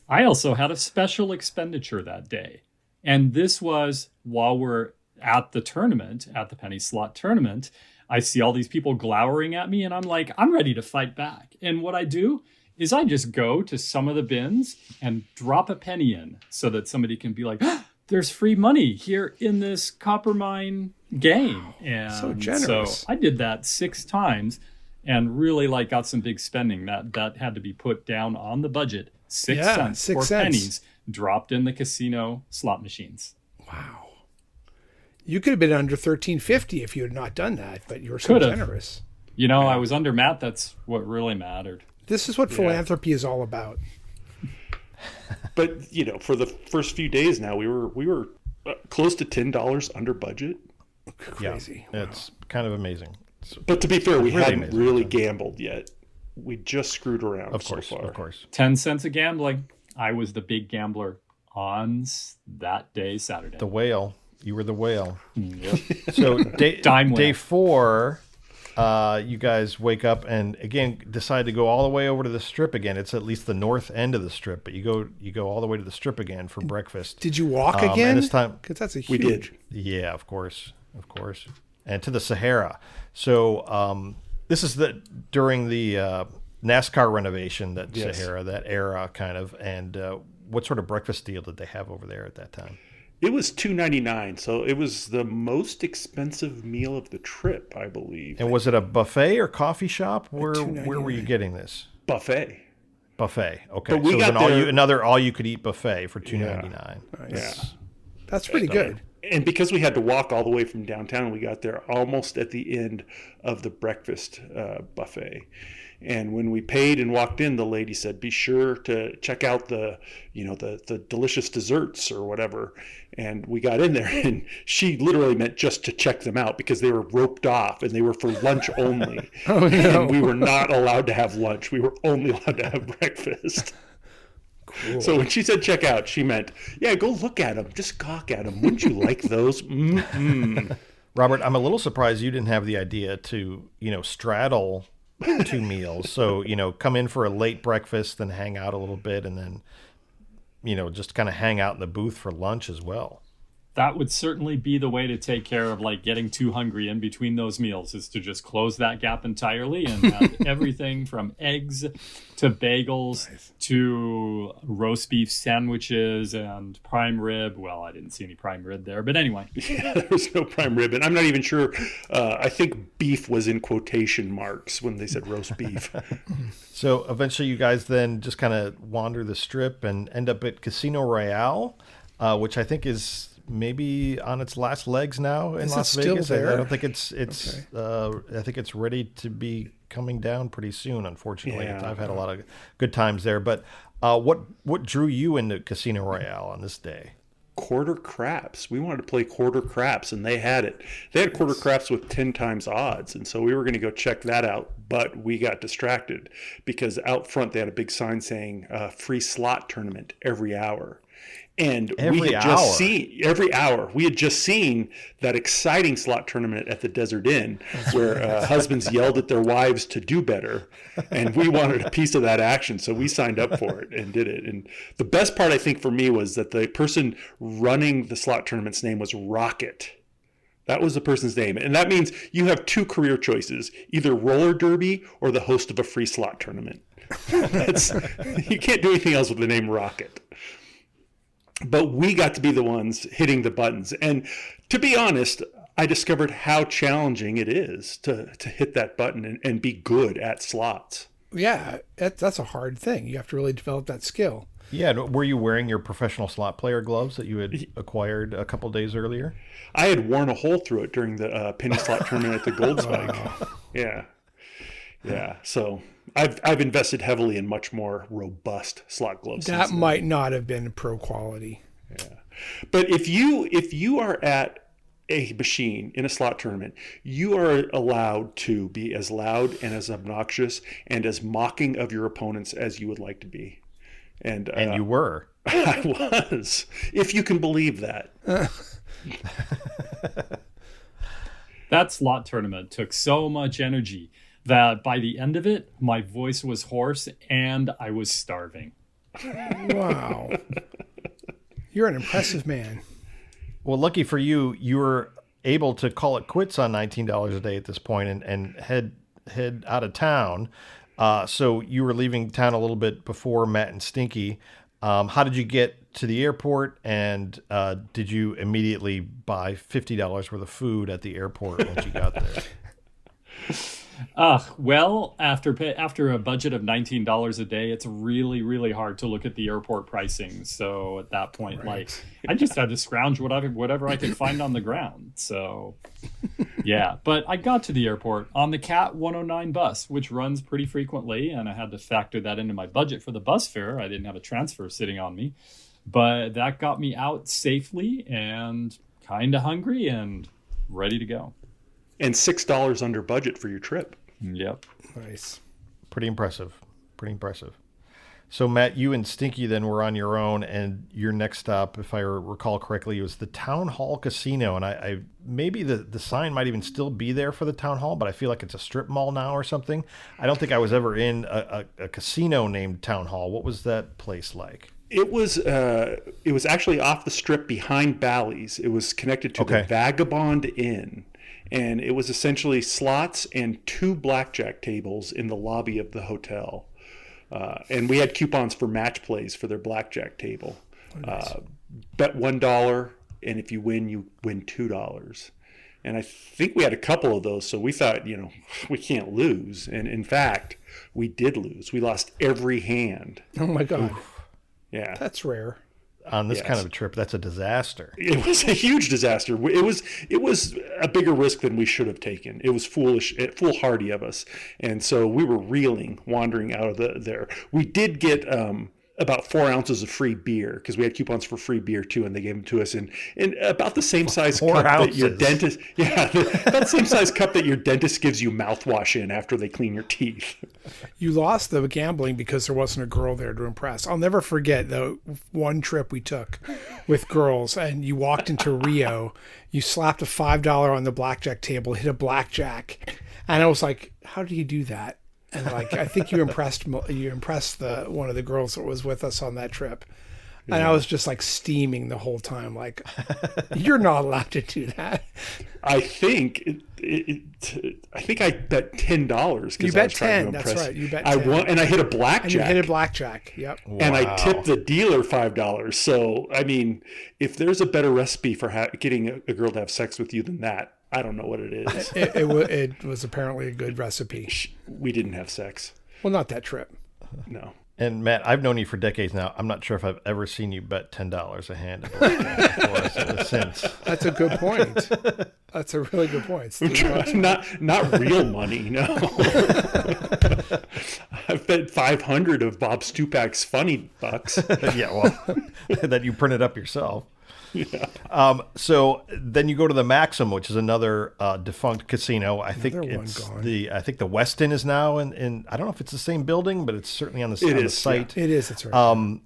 I also had a special expenditure that day. And this was while we're at the tournament, at the penny slot tournament. I see all these people glowering at me, and I'm like, I'm ready to fight back. And what I do is I just go to some of the bins and drop a penny in so that somebody can be like, ah, there's free money here in this copper mine game. And So generous. so I did that 6 times and really got some big spending that had to be put down on the budget. 6 cents 6 for cents. pennies dropped in the casino slot machines. Wow. You could have been under $13.50 if you had not done that, but you were so Could have. generous. I was under Matt. That's what really mattered. This is what philanthropy is all about. But for the first few days now, we were close to $10 under budget. Crazy. Yeah, it's kind of amazing. But to be fair, we Really hadn't amazing. really gambled yet. We just screwed around Of course, so far. of course. 10 cents of gambling. I was the big gambler on that day, Saturday. The whale. You were the whale. Yep. So Dime day whale. 4, you guys wake up and again decide to go all the way over to the strip again. It's at least the north end of the strip, but you go all the way to the strip again for breakfast. Did you walk And again? this time, Because that's a We huge. did. yeah, of course, and to the Sahara. So this is during the NASCAR renovation, that Yes. Sahara, that era kind of. And what sort of breakfast deal did they have over there at that time? It was $2.99, so it was the most expensive meal of the trip, I believe. And was it a buffet or coffee shop? Where were you $2.99. getting this? Buffet. Buffet. Okay. But we so it was got there- another all you could eat buffet for $2.99. Yeah. That's pretty good. And because we had to walk all the way from downtown, we got there almost at the end of the breakfast buffet. And when we paid and walked in, the lady said, "Be sure to check out the delicious desserts or whatever." And we got in there, and she literally meant just to check them out because they were roped off and they were for lunch only. Oh, no. And we were not allowed to have lunch. We were only allowed to have breakfast. Cool. So when she said check out, she meant, yeah, go look at them. Just gawk at them. Wouldn't you like those? Mm-mm. Robert, I'm a little surprised you didn't have the idea to, straddle 2 meals. So, come in for a late breakfast, then hang out a little bit, and then, just kind of hang out in the booth for lunch as well. That would certainly be the way to take care of getting too hungry in between those meals, is to just close that gap entirely and have everything from eggs to bagels to roast beef sandwiches and prime rib. Well, I didn't see any prime rib there, but anyway. Yeah, there was no prime rib. And I'm not even sure. I think beef was in quotation marks when they said roast beef. So eventually you guys then just kind of wander the strip and end up at Casino Royale, which I think is maybe on its last legs now in Las Vegas. There? I don't think it's okay. I think it's ready to be coming down pretty soon, unfortunately. Yeah. I've had a lot of good times there. But what drew you into Casino Royale on this day? Quarter craps. We wanted to play quarter craps, and they had it. They had quarter craps with 10 times odds, and so we were going to go check that out, but we got distracted because out front they had a big sign saying free slot tournament every hour. And we had just seen that exciting slot tournament at the Desert Inn where husbands yelled at their wives to do better. And we wanted a piece of that action. So we signed up for it and did it. And the best part, I think, for me was that the person running the slot tournament's name was Rocket. That was the person's name. And that means you have 2 career choices, either roller derby or the host of a free slot tournament. You can't do anything else with the name Rocket. But we got to be the ones hitting the buttons. And to be honest, I discovered how challenging it is to hit that button and be good at slots. Yeah, that's a hard thing. You have to really develop that skill. Yeah. Were you wearing your professional slot player gloves that you had acquired a couple days earlier? I had worn a hole through it during the penny slot tournament at the Gold Spike. Yeah. Yeah. So I've invested heavily in much more robust slot gloves. That might not have been pro quality. Yeah. But if you are at a machine in a slot tournament, you are allowed to be as loud and as obnoxious and as mocking of your opponents as you would like to be. And you were. I was, if you can believe that. That slot tournament took so much energy that by the end of it, my voice was hoarse and I was starving. Wow. You're an impressive man. Well, lucky for you, you were able to call it quits on $19 a day at this point and head out of town. So you were leaving town a little bit before Matt and Stinky. How did you get to the airport, and did you immediately buy $50 worth of food at the airport once you got there? Well, after a budget of $19 a day, it's really, really hard to look at the airport pricing. So at that point, I just had to scrounge whatever I could find on the ground. So yeah, but I got to the airport on the Cat 109 bus, which runs pretty frequently. And I had to factor that into my budget for the bus fare. I didn't have a transfer sitting on me, but that got me out safely and kind of hungry and ready to go. And $6 under budget for your trip. Yep. Nice. Pretty impressive. So, Matt, you and Stinky then were on your own, and your next stop, if I recall correctly, was the Town Hall Casino. And I maybe the sign might even still be there for the Town Hall, but I feel like it's a strip mall now or something. I don't think I was ever in a casino named Town Hall. What was that place like? It was actually off the strip behind Bally's. It was connected to the Vagabond Inn. And it was essentially slots and 2 blackjack tables in the lobby of the hotel. And we had coupons for match plays for their blackjack table. Oh, nice. Bet $1, and if you win $2. And I think we had a couple of those, so we thought, we can't lose. And in fact, we did lose. We lost every hand. Oh, my God. Oof. Yeah. That's rare. on this Yes. kind of a trip, that's a disaster. It was a huge disaster. It was a bigger risk than we should have taken. It was foolhardy of us, and so we were reeling, wandering out of there. We did get about 4 ounces of free beer because we had coupons for free beer too, and they gave them to us in about the same size 4 cup that ounces. your dentist, about the same size cup that your dentist gives you mouthwash in after they clean your teeth. You lost the gambling because there wasn't a girl there to impress. I'll never forget the one trip we took with girls, and you walked into Rio, you slapped a $5 on the blackjack table, hit a blackjack, and I was like, how do you do that? And like, I think you impressed the one of the girls that was with us on that trip. And I was just like steaming the whole time. Like, you're not allowed to do that. I think I bet $10. You bet 10. That's right. You bet 10. I won, and I hit a blackjack. And you hit a blackjack. Yep. And I tipped the dealer $5. So, I mean, if there's a better recipe for getting a girl to have sex with you than that, I don't know what it is. It was apparently a good recipe. We didn't have sex. Well, not that trip. No. And Matt, I've known you for decades now. I'm not sure if I've ever seen you bet $10 a hand before since. That's a good point. That's a really good point, Steve. Not real money, no. I've bet 500 of Bob Stupak's funny bucks. Yeah, well, that you printed up yourself. Yeah. So then you go to the Maxim, which is another defunct casino. I think Another one it's gone. I think the Westin is now in I don't know if it's the same building, but it's certainly on the site. It is. It's right.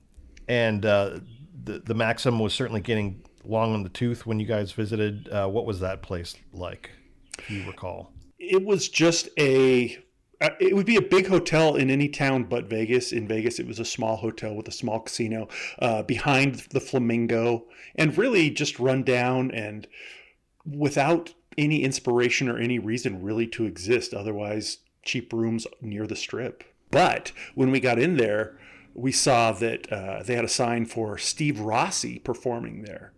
And the Maxim was certainly getting long on the tooth when you guys visited. What was that place like, if you recall? It was just it would be a big hotel in any town but Vegas. In Vegas, it was a small hotel with a small casino behind the Flamingo, and really just run down and without any inspiration or any reason really to exist. Otherwise, cheap rooms near the Strip. But when we got in there, we saw that they had a sign for Steve Rossi performing there,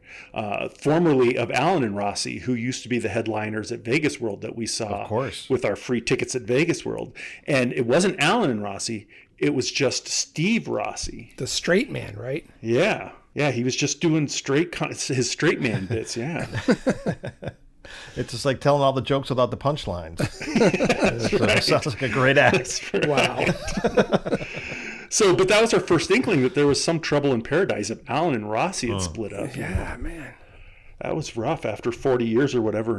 formerly of Allen and Rossi, who used to be the headliners at Vegas World that we saw, of course, with our free tickets at Vegas World. And it wasn't Allen and Rossi, it was just Steve Rossi. The straight man, right? Yeah. Yeah, he was just doing his straight man bits, yeah. It's just like telling all the jokes without the punchlines. Right. Sounds like a great act. Right. Wow. But that was our first inkling that there was some trouble in paradise if Allen and Rossi had split up. Yeah, man. That was rough after 40 years or whatever,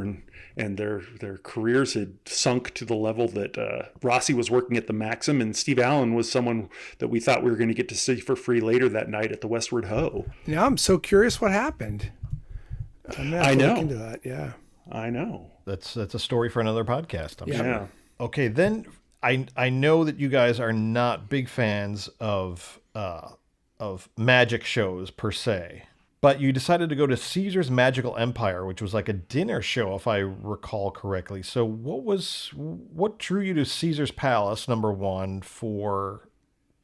and their careers had sunk to the level that Rossi was working at the Maxim, and Steve Allen was someone that we thought we were going to get to see for free later that night at the Westward Ho. Now I'm so curious what happened. I'm gonna have to look into that. Yeah. I know. That's a story for another podcast, I'm sure. Yeah. Okay, then I know that you guys are not big fans of magic shows per se, but you decided to go to Caesar's Magical Empire, which was like a dinner show, if I recall correctly. So what drew you to Caesar's Palace, number one, for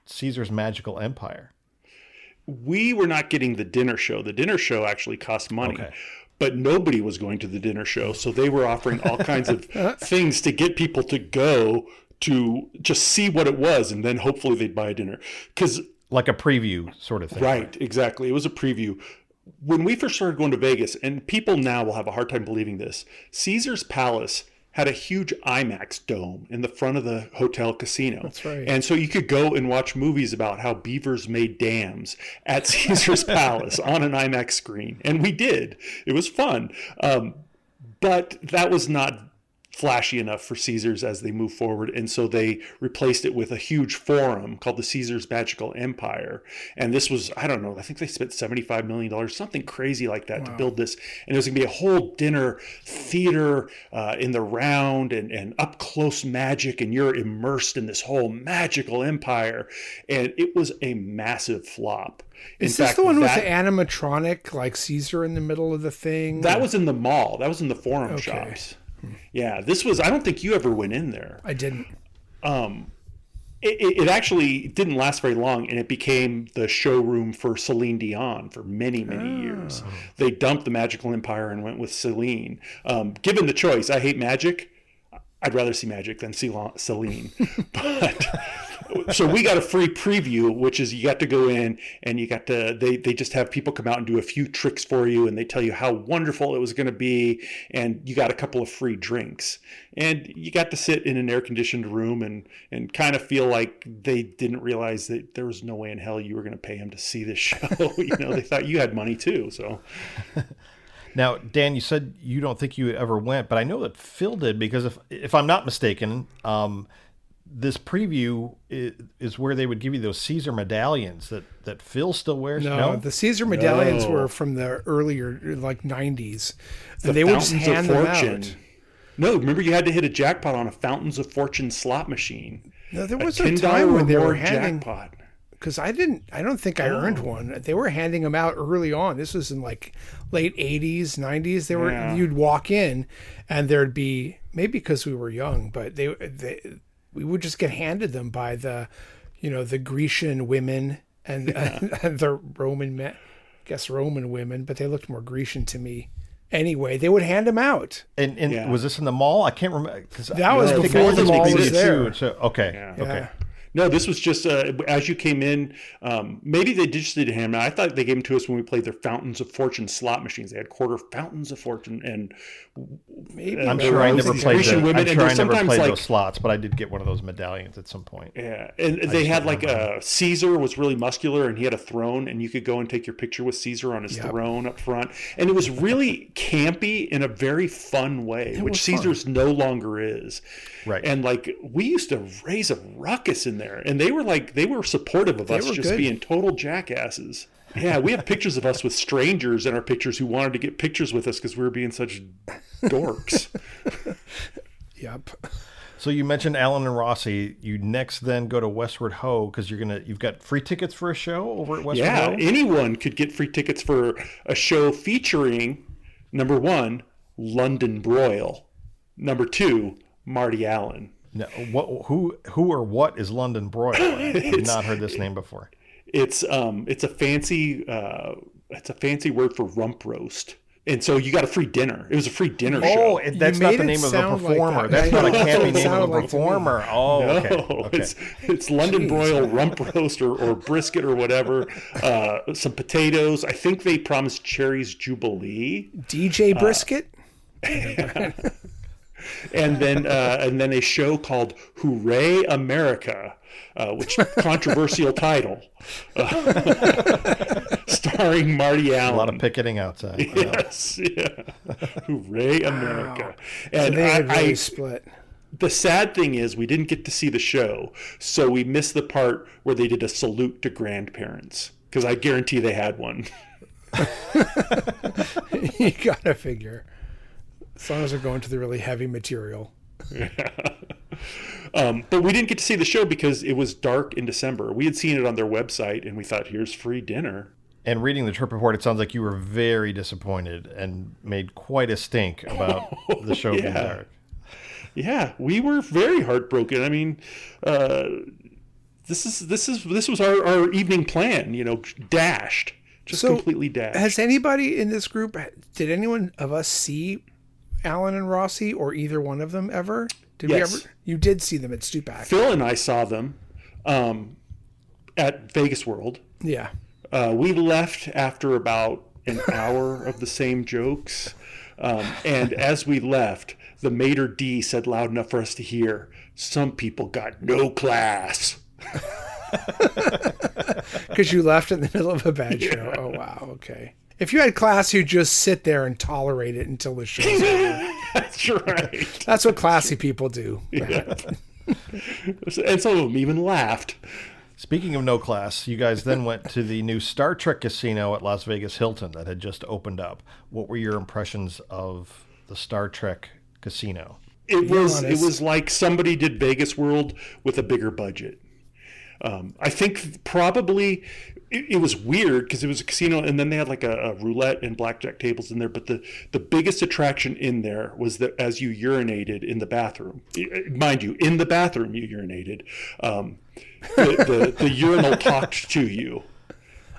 Caesar's Magical Empire? We were not getting the dinner show. The dinner show actually cost money. Okay. But nobody was going to the dinner show, so they were offering all kinds of things to get people to go to just see what it was, and then hopefully they'd buy a dinner. Like a preview sort of thing. Right, exactly. It was a preview. When we first started going to Vegas, and people now will have a hard time believing this, Caesar's Palace had a huge IMAX dome in the front of the hotel casino. That's right. And so you could go and watch movies about how beavers made dams at Caesar's Palace on an IMAX screen. And we did. It was fun. But that was not flashy enough for Caesars as they moved forward, and so they replaced it with a huge forum called the Caesar's Magical Empire. And this was, I don't know, I think they spent $75 million, something crazy like that, to build this. And there's going to be a whole dinner theater in the round and up close magic, and you're immersed in this whole magical empire. And it was a massive flop. Is this the one with the animatronic, like Caesar in the middle of the thing? That was in the mall. That was in the forum shops. Yeah, this was, I don't think you ever went in there. I didn't. It actually didn't last very long, and it became the showroom for Celine Dion for many, many years. They dumped the Magical Empire and went with Celine. Given the choice, I hate magic. I'd rather see magic than see Celine. But So we got a free preview, which is you got to go in and you got to, they just have people come out and do a few tricks for you, and they tell you how wonderful it was going to be, and you got a couple of free drinks. And you got to sit in an air-conditioned room and kind of feel like they didn't realize that there was no way in hell you were going to pay them to see this show. They thought you had money too. So Now, Dan, you said you don't think you ever went, but I know that Phil did, because if I'm not mistaken, this preview is where they would give you those Caesar medallions that Phil still wears. No, the Caesar medallions were from the earlier, like 90s. And they would just Fountains hand of them Fortune. out. No, remember you had to hit a jackpot on a Fountains of Fortune slot machine. No, there was a a $10 time when they were reward handing, jackpot. because I don't think I earned one. They were handing them out early on. This was in like late 80s, 90s. You'd walk in and there'd be, maybe because we were young, but we would just get handed them by the Grecian women and the Roman men, I guess Roman women, but they looked more Grecian to me. Anyway, they would hand them out. And was this in the mall? I can't remember. That was before the mall was there. So, okay. Yeah. Okay. No, this was just as you came in. Maybe they just did hand them out. I thought they gave them to us when we played their Fountains of Fortune slot machines. They had quarter Fountains of Fortune, and maybe I'm sure I never played like, those slots, but I did get one of those medallions at some point. Yeah, and they had like Caesar was really muscular, and he had a throne, and you could go and take your picture with Caesar on his throne up front, and it was really campy in a very fun way, which Caesar's no longer is. Right. And like we used to raise a ruckus in there, and they were supportive of us just being total jackasses. Yeah, we have pictures of us with strangers in our pictures who wanted to get pictures with us because we were being such dorks. Yep. So you mentioned Alan and Rossi. You next then go to Westward Ho because you've got free tickets for a show over at Westward Ho? Yeah, anyone could get free tickets for a show featuring, number 1, London Broil, number 2, Marty Allen. No, who or what is London Broil? I've not heard this name before. It's a fancy word for rump roast. And so you got a free dinner. It was a free dinner show. Oh, that's not the name of the performer. That's not a campy name of the performer. Oh, okay. It's London Broil rump roast or brisket or whatever. Some potatoes. I think they promised Cherry's Jubilee. DJ Brisket. And then a show called Hooray America, which controversial title, starring Marty Allen. A lot of picketing outside. Yes, yeah. Hooray America. And so they had really split. The sad thing is we didn't get to see the show, so we missed the part where they did a salute to grandparents, because I guarantee they had one. You gotta figure. As long as they're going to the really heavy material. Yeah. But we didn't get to see the show because it was dark in December. We had seen it on their website, and we thought, here's free dinner. And reading the trip report, it sounds like you were very disappointed and made quite a stink about the show being dark. Yeah, we were very heartbroken. I mean, this was our evening plan, dashed. Just completely dashed. Has anybody in this group, did anyone of us see Alan and Rossi or either one of them ever? Did we ever? You did see them at Stupak. Phil and I saw them at Vegas World. Yeah. We left after about an hour of the same jokes. And as we left, the maitre d' said loud enough for us to hear, "Some people got no class." Because you left in the middle of a bad show. Oh, wow. Okay. If you had class, you'd just sit there and tolerate it until the show's over. That's right. That's what classy people do. Yeah. And some of them even laughed. Speaking of no class, you guys then went to the new Star Trek casino at Las Vegas Hilton that had just opened up. What were your impressions of the Star Trek casino? It was like somebody did Vegas World with a bigger budget. I think probably it was weird because it was a casino, and then they had like a roulette and blackjack tables in there. But the biggest attraction in there was that as you urinated in the bathroom, mind you, in the bathroom you urinated, the urinal talked to you.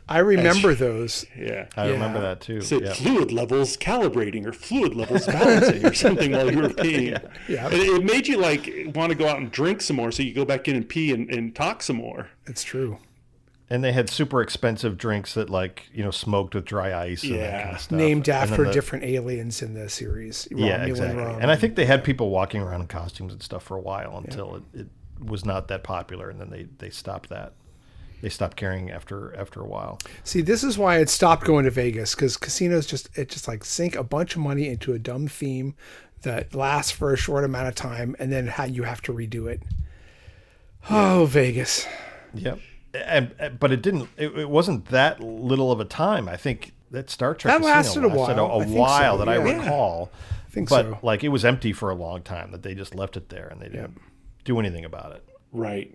I remember those. Yeah. I remember that too. So Yeah. fluid levels calibrating or fluid levels balancing or something while you were peeing. Yeah. And it made you like want to go out and drink some more, so you go back in and pee and talk some more. It's true. And they had super expensive drinks that, like, smoked with dry ice and that kind of stuff. Named And after then different aliens in the series. Yeah, Romulan exactly. rum. And I think they had people walking around in costumes and stuff for a while until it was not that popular, and then they stopped that. They stopped carrying after a while. See, this is why it stopped going to Vegas, because casinos just like sink a bunch of money into a dumb theme that lasts for a short amount of time, and then you have to redo it. Oh, Vegas. Yep. But it didn't. It wasn't that little of a time. I think that Star Trek That Casino lasted a while. a I think while so, that I yeah. recall. I think but so. like it was empty for a long time. That they just left it there and they didn't do anything about it. Right.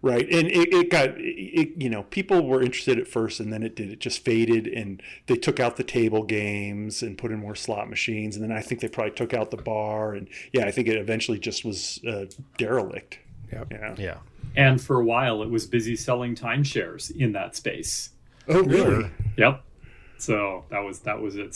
And it people were interested at first, and then it just faded, and they took out the table games and put in more slot machines, and then I think they probably took out the bar, and I think it eventually just was derelict. Yep. Yeah. And for a while, it was busy selling timeshares in that space. Oh, really? Yep. So that was it.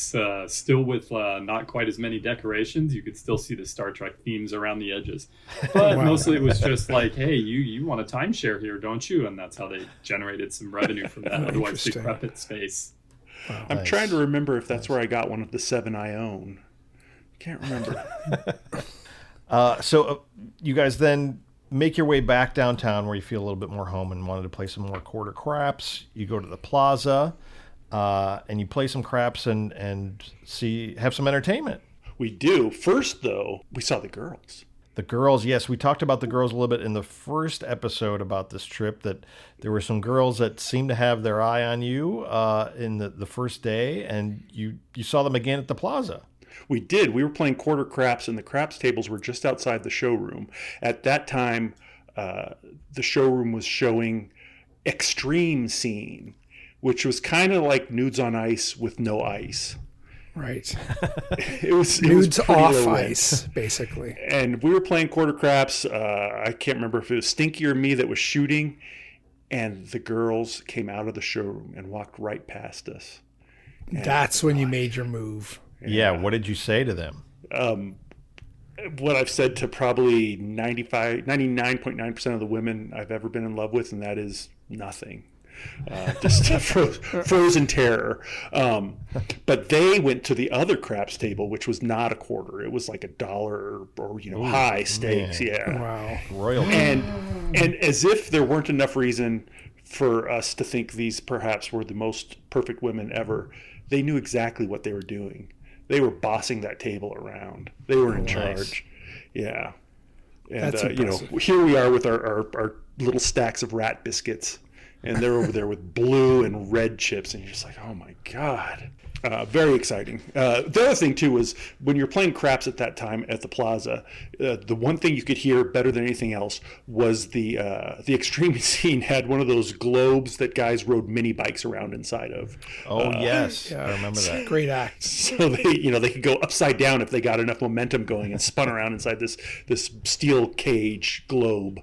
Still with not quite as many decorations. You could still see the Star Trek themes around the edges. But mostly it was just like, hey, you want a timeshare here, don't you? And that's how they generated some revenue from that otherwise decrepit space. I'm trying to remember if that's where I got one of the 7 I own. Can't remember. So you guys then make your way back downtown where you feel a little bit more home and wanted to play some more quarter craps. You go to the plaza and you play some craps and have some entertainment. We do. First, though, we saw the girls. The girls, yes. We talked about the girls a little bit in the first episode about this trip, that there were some girls that seemed to have their eye on you in the first day, and you saw them again at the plaza. We did. We were playing quarter craps, and the craps tables were just outside the showroom. At that time, the showroom was showing Extreme Scene, which was kind of like Nudes on Ice with no ice. Right. It was Nudes pretty off low rent. ice, basically. And we were playing quarter craps. I can't remember if it was Stinky or me that was shooting, and the girls came out of the showroom and walked right past us. That's when you made your move. Yeah. What did you say to them? What I've said to probably 99.9% of the women I've ever been in love with, and that is nothing. Just frozen terror. But they went to the other craps table, which was not a quarter. It was like $1 or high stakes. Man. Yeah. Wow. Royalty. And as if there weren't enough reason for us to think these perhaps were the most perfect women ever, they knew exactly what they were doing. They were bossing that table around. They were in charge. Yeah. And, That's impressive. here we are with our little stacks of rat biscuits, and they're over there with blue and red chips, and you're just like, oh my God. Very exciting. The other thing, too, was when you're playing craps at that time at the plaza, the one thing you could hear better than anything else was the Extreme Scene had one of those globes that guys rode mini bikes around inside of. Oh, yes. I remember that. Great act. So they could go upside down if they got enough momentum going and spun around inside this steel cage globe.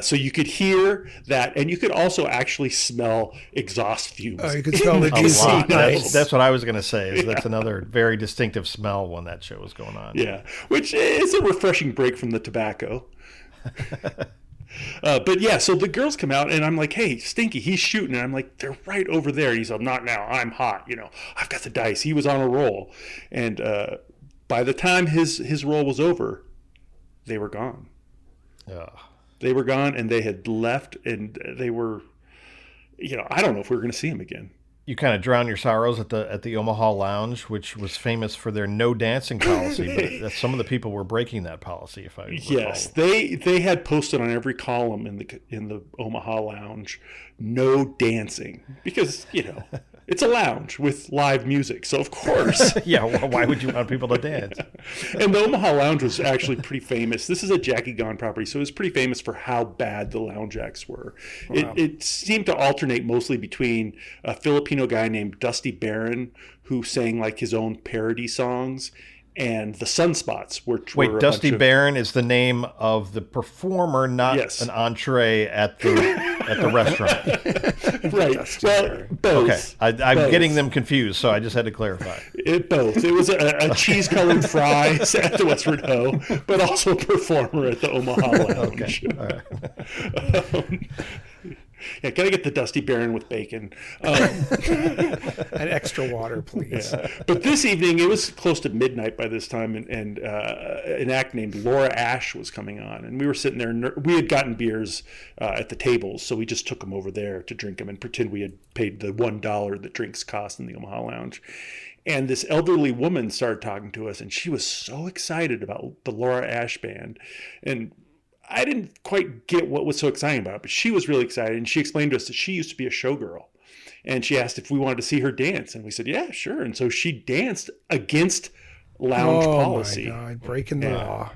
So you could hear that, and you could also actually smell exhaust fumes. Oh, you could smell the A DC. lot. Nice. That's what I was going to say. That's another very distinctive smell when that show was going on. Yeah, which is a refreshing break from the tobacco. But yeah, so the girls come out, and I'm like, hey, Stinky, he's shooting. And I'm like, they're right over there. And he's like, not now. I'm hot. I've got the dice. He was on a roll. And by the time his roll was over, they were gone. Ugh. They were gone, and they had left, and they were, I don't know if we were going to see him again. You kind of drown your sorrows at the Omaha Lounge, which was famous for their no dancing policy, but some of the people were breaking that policy. If I recall. Yes, they had posted on every column in the Omaha Lounge, no dancing, because it's a lounge with live music, so of course. Yeah, well, why would you want people to dance? And the Omaha Lounge was actually pretty famous. This is a Jackie Gone property, so it was pretty famous for how bad the lounge acts were. Wow. It seemed to alternate mostly between a Filipino guy named Dusty Barron, who sang like his own parody songs, and the Sunspots, which Wait, were Dusty Baron is the name of the performer, not Yes. an entree at the restaurant. right. Well, both. Okay, I'm Both. getting them confused, so I just had to clarify. Both. It was a cheese-colored fries at the Westward Ho, but also a performer at the Omaha Lounge. Okay, all right. Yeah, gotta get the Dusty Baron with bacon. And extra water, please. Yeah. But this evening, it was close to midnight by this time, and an act named Laura Ashe was coming on. And we were sitting there. We had gotten beers at the tables, so we just took them over there to drink them and pretend we had paid the $1 that drinks cost in the Omaha Lounge. And this elderly woman started talking to us, and she was so excited about the Laura Ashe band. And I didn't quite get what was so exciting about it, but she was really excited, and she explained to us that she used to be a showgirl. And she asked if we wanted to see her dance, and we said, yeah, sure. And so she danced against lounge policy. Oh, my God, breaking the law.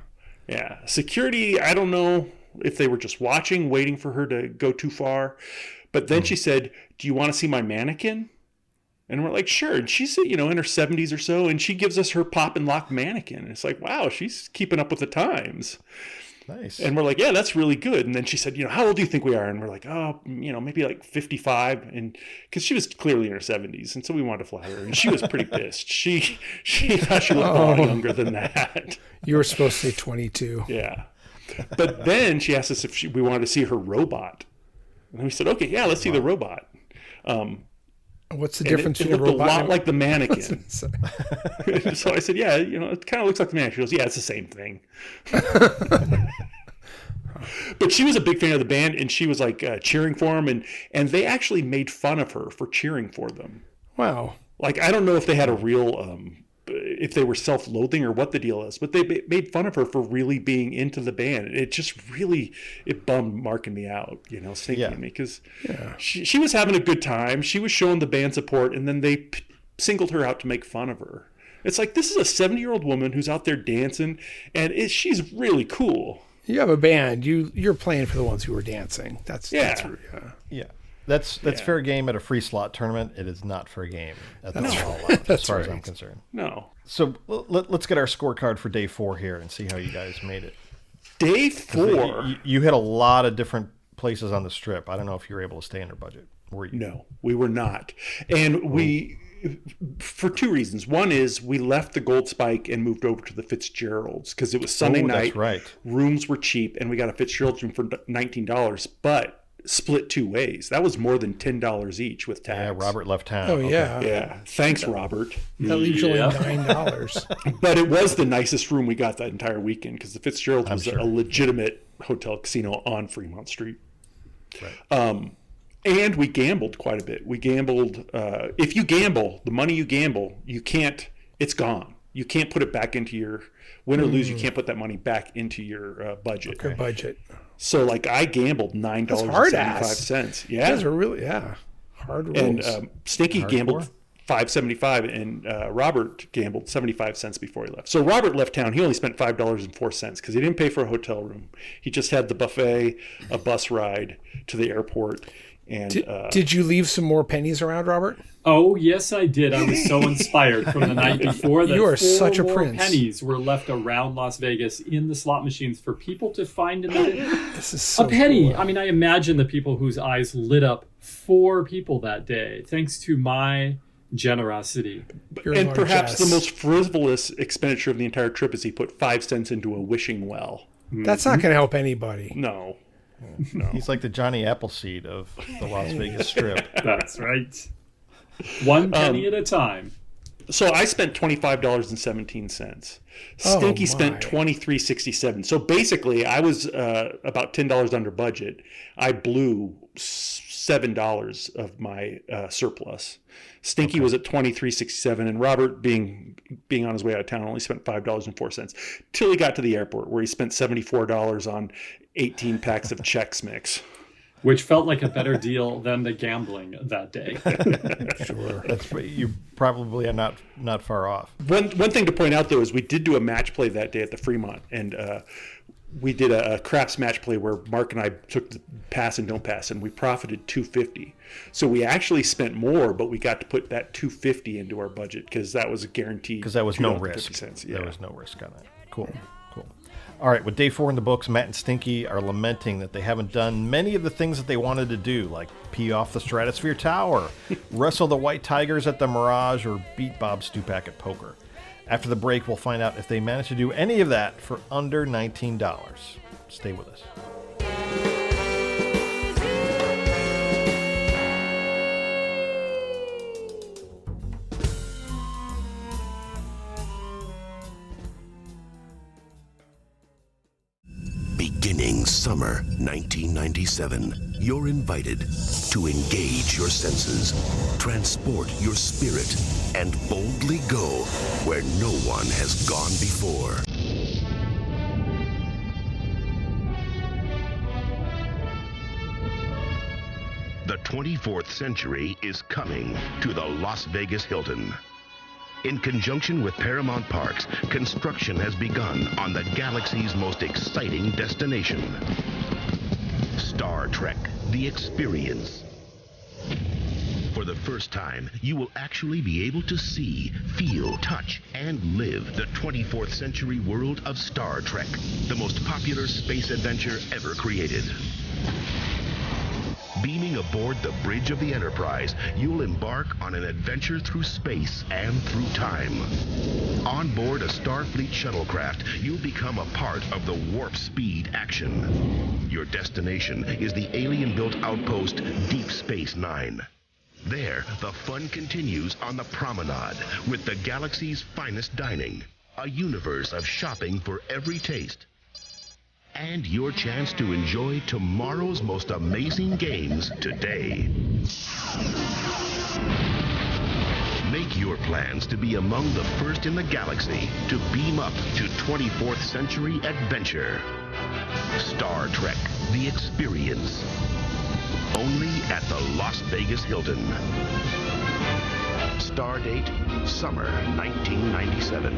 Yeah. Security, I don't know if they were just watching, waiting for her to go too far. But then she said, do you want to see my mannequin? And we're like, sure. And she's, in her 70s or so, and she gives us her pop and lock mannequin. And it's like, wow, she's keeping up with the times. Nice. And we're like, yeah, that's really good. And then she said, how old do you think we are? And we're like, oh, maybe like 55. And because she was clearly in her 70s. And so we wanted to flatter her. And she was pretty pissed. She thought she looked a lot younger than that. You were supposed to say 22. Yeah. But then she asked us if we wanted to see her robot. And we said, okay, yeah, let's see the robot. What's the difference It between a looked robot a lot and like the mannequin. So I said, yeah, it kind of looks like the mannequin. She goes, yeah, it's the same thing. But she was a big fan of the band, and she was like cheering for them, and they actually made fun of her for cheering for them. Wow. Like, I don't know if they had a real, if they were self-loathing or what the deal is, but they made fun of her for really being into the band. It just really, it bummed Mark and me out, Stinky and me, because she was having a good time. She was showing the band support, and then they singled her out to make fun of her. It's like, this is a 70-year-old woman who's out there dancing, and she's really cool. You have a band. You're playing for the ones who are dancing. That's fair game at a free slot tournament. It is not fair game at the Omaha Lounge, as far as I'm concerned. No. So let's get our scorecard for day 4 here and see how you guys made it. Day 4. You hit a lot of different places on the strip. I don't know if you were able to stay under budget. Were you? No, we were not. And we, for 2 reasons. One is we left the Gold Spike and moved over to the Fitzgerald's because it was Sunday night. That's right. Rooms were cheap, and we got a Fitzgerald's room for $19, but split 2 ways. That was more than $10 each with tax. Yeah, Robert left town. Oh, yeah. Yeah. Thanks, Robert. That leaves you only $9. But it was the nicest room we got that entire weekend because the Fitzgerald's was a legitimate hotel casino on Fremont Street. Right. And we gambled quite a bit. We gambled. If you gamble, the money you gamble, you can't. It's gone. You can't put it back into your win or lose. You can't put that money back into your budget. Your budget. So, like, I gambled $9.75. Yeah, Those are really hard rules. and Stinky gambled $5.75, and Robert gambled 75 cents before he left. So Robert left town. He only spent $5.04 because he didn't pay for a hotel room. He just had the buffet, a bus ride to the airport. And did you leave some more pennies around, Robert? Oh, yes, I did. I was so inspired from the night before that You are 4 such a more prince. pennies were left around Las Vegas in the slot machines for people to find in the This is so a penny. cool. I mean, I imagine the people whose eyes lit up 4 people that day, thanks to my generosity. and perhaps the most frivolous expenditure of the entire trip is he put 5 cents into a wishing well. That's not going to help anybody. No. He's like the Johnny Appleseed of the Las Vegas Strip. That's right. 1 penny at a time. So I spent $25.17. Oh, Stinky spent my. $23.67. So basically, I was about $10 under budget. I blew $7 of my surplus. Stinky was at $23.67, and Robert, being on his way out of town, only spent $5.04 till he got to the airport, where he spent $74 on 18 packs of Chex Mix. which felt like a better deal than the gambling that day. Sure. You probably are not far off. One thing to point out, though, is we did do a match play that day at the Fremont, and we did a craps match play where Mark and I took the pass and don't pass, and we profited $250. So we actually spent more, but we got to put that $250 into our budget because that was a guaranteed. Because that was no risk. Yeah. There was no risk on that. Cool. All right, with day 4 in the books, Matt and Stinky are lamenting that they haven't done many of the things that they wanted to do, like pee off the Stratosphere Tower, wrestle the White Tigers at the Mirage, or beat Bob Stupak at poker. After the break, we'll find out if they managed to do any of that for under $19. Stay with us. Beginning summer 1997, you're invited to engage your senses, transport your spirit, and boldly go where no one has gone before. The 24th century is coming to the Las Vegas Hilton. In conjunction with Paramount Parks, construction has begun on the galaxy's most exciting destination. Star Trek: The Experience. For the first time, you will actually be able to see, feel, touch, and live the 24th century world of Star Trek, the most popular space adventure ever created. Beaming aboard the bridge of the Enterprise, you'll embark on an adventure through space and through time. On board a Starfleet shuttlecraft, you'll become a part of the warp speed action. Your destination is the alien-built outpost Deep Space Nine. There, the fun continues on the promenade with the galaxy's finest dining, a universe of shopping for every taste, and your chance to enjoy tomorrow's most amazing games today. Make your plans to be among the first in the galaxy to beam up to 24th century adventure. Star Trek: The Experience. Only at the Las Vegas Hilton. Stardate, summer 1997.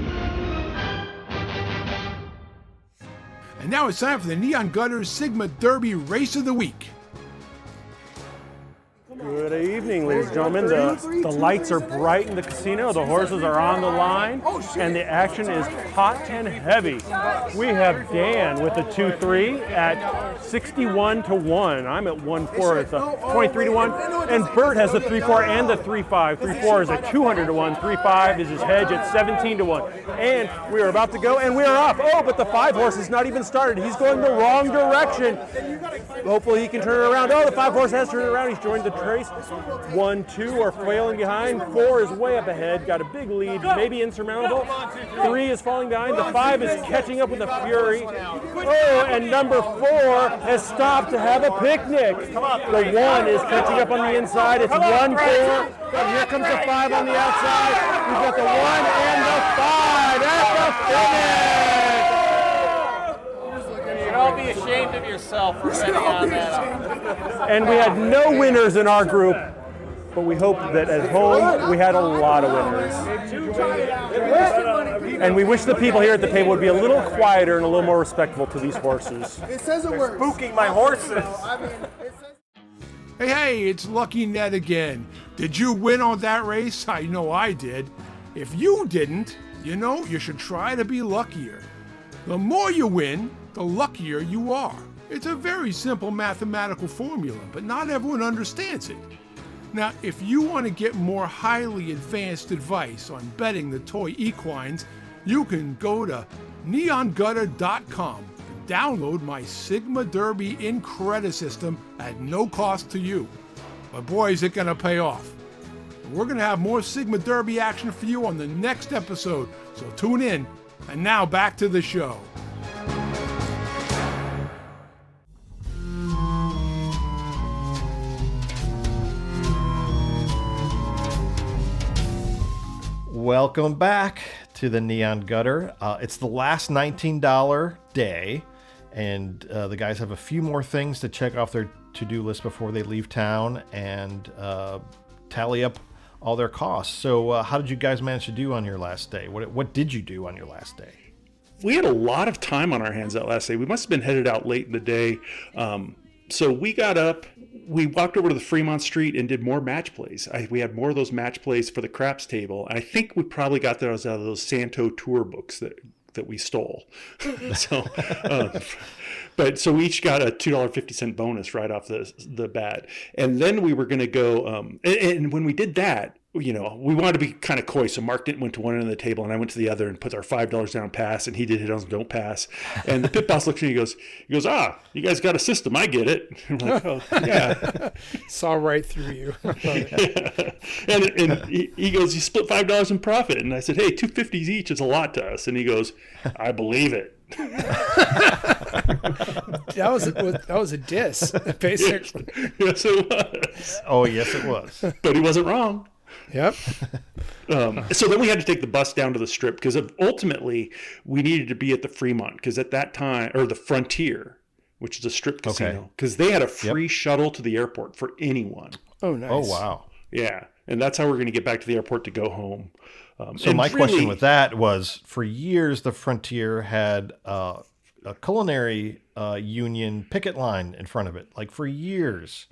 And now it's time for the Neon Gutters Sigma Derby Race of the Week. Good evening, ladies and gentlemen. The lights are bright in the casino, the horses are on the line, and the action is hot and heavy. We have Dan with the 2-3 at 61 to 1. I'm at 1-4. It's a 23 to 1. And Burt has the 3-4 and the 3-5. 3-4 is at 200 to 1. 3-5 is his hedge at 17 to 1. And we are about to go, and we are off. Oh, but the 5 horse has not even started. He's going the wrong direction. Hopefully he can turn it around. Oh, the 5 horse has turned it around. He's joined the trace. 1, 2 are trailing behind. 4 is way up ahead. Got a big lead, maybe insurmountable. 3 is falling behind. The 5 is catching up with the Fury. Oh, and number 4 has stopped to have a picnic. The 1 is catching up on the inside. It's 1-4. But here comes the 5 on the outside. We've got the 1 and the 5 at the finish. You'd all be ashamed of yourself for betting on that. And we had no winners in our group, but we hope that at home we had a lot of winners. And we wish the people here at the table would be a little quieter and a little more respectful to these horses. It says it works. Spooking my horses. Hey, it's Lucky Ned again. Did you win on that race? I know I did. If you didn't, you should try to be luckier. The more you win, the luckier you are. It's a very simple mathematical formula, but not everyone understands it. Now, if you want to get more highly advanced advice on betting the toy equines, you can go to neongutter.com and download my Sigma Derby in-credit system at no cost to you. But boy, is it going to pay off. We're going to have more Sigma Derby action for you on the next episode, so tune in. And now back to the show. Welcome back to the Neon Gutter. It's the last $19 day, and the guys have a few more things to check off their to-do list before they leave town and tally up all their costs. So how did you guys manage to do on your last day? What did you do on your last day? We had a lot of time on our hands that last day. We must have been headed out late in the day. So we got up, we walked over to the Fremont Street and did more match plays. We had more of those match plays for the craps table. And I think we probably got those out of those Santo tour books that we stole. So we each got a $2.50 bonus right off the bat. And then we were going to go, and when we did that, we wanted to be kind of coy. So Mark went to one end of the table and I went to the other and put our $5 down pass, and he did hit on don't pass. And the pit boss looks at me and he goes, you guys got a system. I get it. I'm like, oh, yeah. Saw right through you. Yeah. And he goes, you split $5 in profit. And I said, hey, $2.50 each is a lot to us. And he goes, I believe it. That was a diss, basically. Yes, it was. Oh, yes, it was. But he wasn't wrong. Yep. So then we had to take the bus down to the Strip because ultimately we needed to be at the Fremont because at that time, or the Frontier, which is a strip casino, because they had a free shuttle to the airport for anyone. Oh, nice. Oh, wow. Yeah. And that's how we're going to get back to the airport to go home. So my question with that was, for years, the Frontier had a culinary union picket line in front of it, like for years.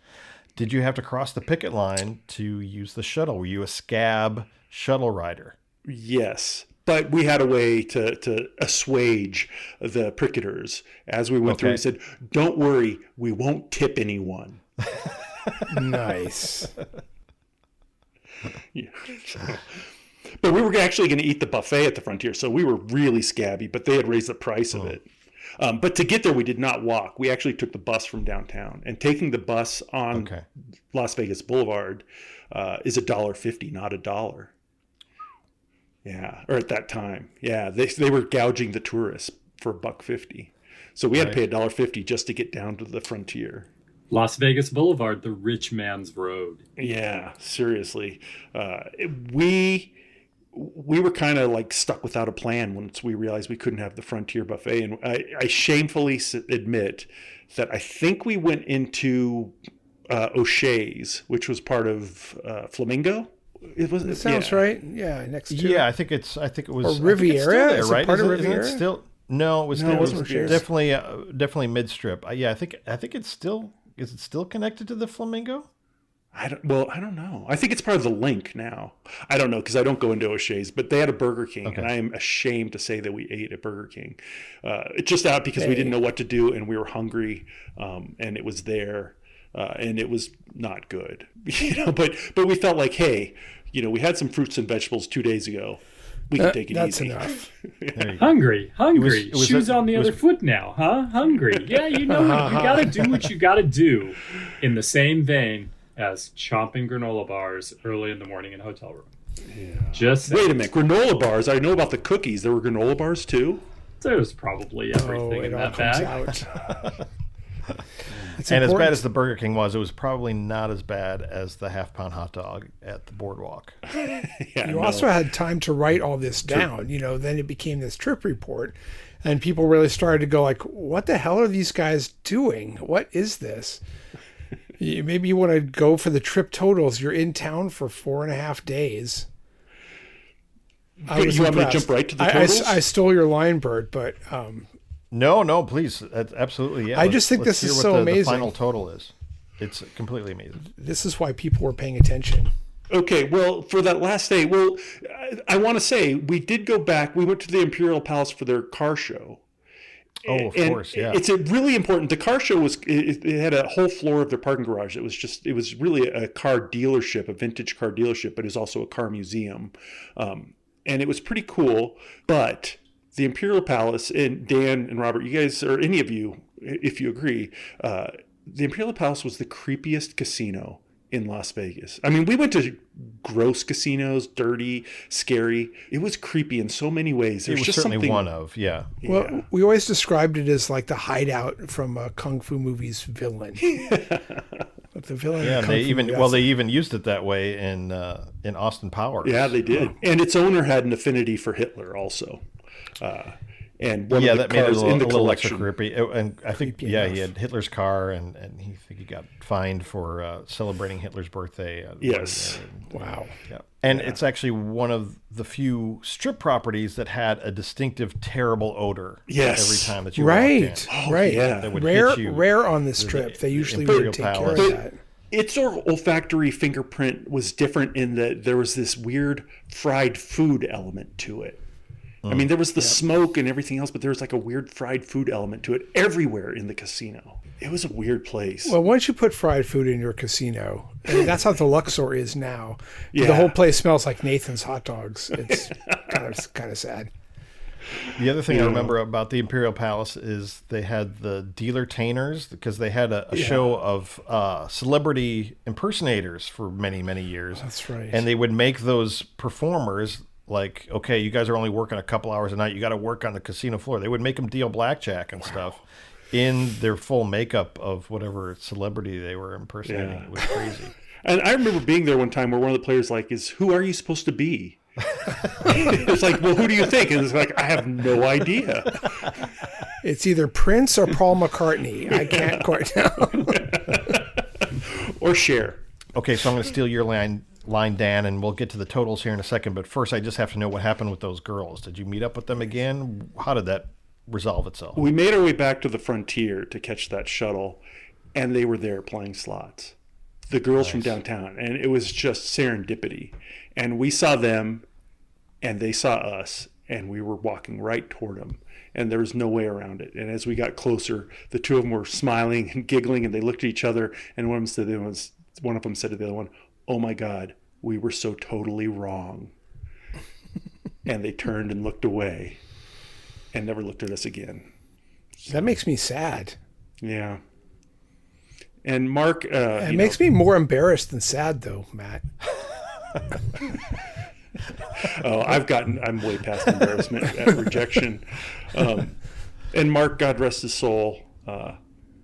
Did you have to cross the picket line to use the shuttle? Were you a scab shuttle rider? Yes. But we had a way to assuage the picketers. As we went through, we said, don't worry, we won't tip anyone. Nice. Yeah. But we were actually going to eat the buffet at the Frontier, so we were really scabby, but they had raised the price of it. But to get there, we did not walk. We actually took the bus from downtown. And taking the bus on Las Vegas Boulevard is $1.50, not $1. Yeah, or at that time. Yeah, they were gouging the tourists for $1.50. So we had to pay $1.50 just to get down to the Frontier. Las Vegas Boulevard, the rich man's road. Yeah, seriously. We were kind of like stuck without a plan once we realized we couldn't have the Frontier buffet. And I shamefully admit that I think we went into O'Shea's, which was part of Flamingo. It sounds right. Yeah, next to I think it was or Riviera. There, right? Part of Isn't Riviera? it still? No, it was O'Shea's. definitely mid strip. I think it's still. Is it still connected to the Flamingo? I don't know. I think it's part of the Link now. I don't know because I don't go into O'Shea's, but they had a Burger King, and I am ashamed to say that we ate at Burger King. It's just out because we didn't know what to do, and we were hungry, and it was there, and it was not good. But we felt like, hey, we had some fruits and vegetables 2 days ago. We can take it easy. That's enough. Hungry. It was Shoes on the other foot now, huh? Hungry. Yeah, you got to do what you got to do in the same vein as chomping granola bars early in the morning in a hotel room. Yeah. Just wait a minute, granola bars. I know about the cookies. There were granola bars too. There's probably everything in that bag. And as bad as the Burger King was, it was probably not as bad as the half-pound hot dog at the boardwalk. You also had time to write all this down. Then it became this trip report, and people really started to go like, "What the hell are these guys doing? What is this?" Maybe you want to go for the trip totals. You're in town for 4.5 days. You want me to jump right to the totals? I stole your line, Burt, but No, please. That's absolutely, yeah. I just think this is so amazing. The final total is. It's completely amazing. This is why people were paying attention. Okay, well, for that last day, I want to say we did go back. We went to the Imperial Palace for their car show. Oh, of course, yeah. It's really important. The car show it had a whole floor of their parking garage. It was really a car dealership, a vintage car dealership, but it was also a car museum. And it was pretty cool. But the Imperial Palace, and Dan and Robert, you guys, or any of you, if you agree, the Imperial Palace was the creepiest casino in Las Vegas. I mean, we went to gross casinos, dirty, scary. It was creepy in so many ways. There's it was just certainly something... one of, yeah. Well, we always described it as like the hideout from a Kung Fu movie's villain. But the villain. Yeah, they even used it that way in Austin Powers. Yeah, they did. And its owner had an affinity for Hitler also. And one Yeah, of the that made it a cars in the little extra collection. creepy. And I think, Creepy he enough. had Hitler's car, and he got fined for celebrating Hitler's birthday. Yes. Wow. Yeah. And it's actually one of the few strip properties that had a distinctive, terrible odor. Yes. Every time that you walked in. Right. yeah. That would Rare, hit you. rare on this trip. They usually Imperial would take Palace. care of that. Its olfactory fingerprint was different in that there was this weird fried food element to it. I mean, there was the smoke and everything else, but there was like a weird fried food element to it everywhere in the casino. It was a weird place. Well, once you put fried food in your casino, and that's how the Luxor is now. Yeah. The whole place smells like Nathan's hot dogs. It's kind of sad. The other thing I remember about the Imperial Palace is they had the dealer-tainers, because they had a show of celebrity impersonators for many, many years. That's right. And they would make those performers like, okay, you guys are only working a couple hours a night. You got to work on the casino floor. They would make them deal blackjack and stuff in their full makeup of whatever celebrity they were impersonating. Yeah. It was crazy. And I remember being there one time where one of the players like, who are you supposed to be? It's like, well, who do you think? And it's like, I have no idea. It's either Prince or Paul McCartney. I can't quite tell. Or Cher. Okay, so I'm going to steal your line, Dan, and we'll get to the totals here in a second. But first, I just have to know what happened with those girls. Did you meet up with them again? How did that resolve itself? We made our way back to the frontier to catch that shuttle, and they were there playing slots. The girls from downtown, and it was just serendipity. And we saw them, and they saw us, and we were walking right toward them, and there was no way around it. And as we got closer, the two of them were smiling and giggling, and they looked at each other, and one of them said to the other one, "Oh my God, we were so totally wrong." And they turned and looked away, and never looked at us again. That makes me sad. Yeah. And Mark, It makes me more embarrassed than sad, though, Matt. I'm way past embarrassment at rejection. And Mark, God rest his soul,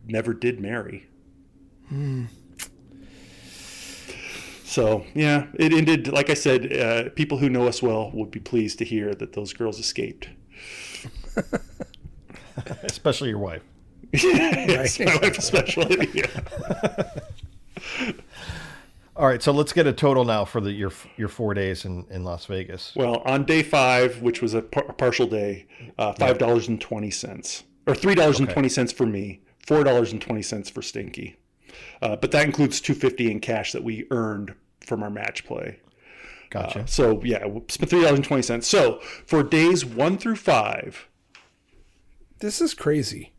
never did marry. So, yeah, it ended, like I said, people who know us well would be pleased to hear that those girls escaped. Especially your wife. Yes, my wife especially. Yeah. All right, so let's get a total now for your 4 days in Las Vegas. Well, on day 5, which was a partial day, $5.20, or $3.20 for me, $4.20 for Stinky. But that includes $2.50 in cash that we earned from our match play. Gotcha. So yeah, we spent $3.20. So for days 1 through 5, This is crazy.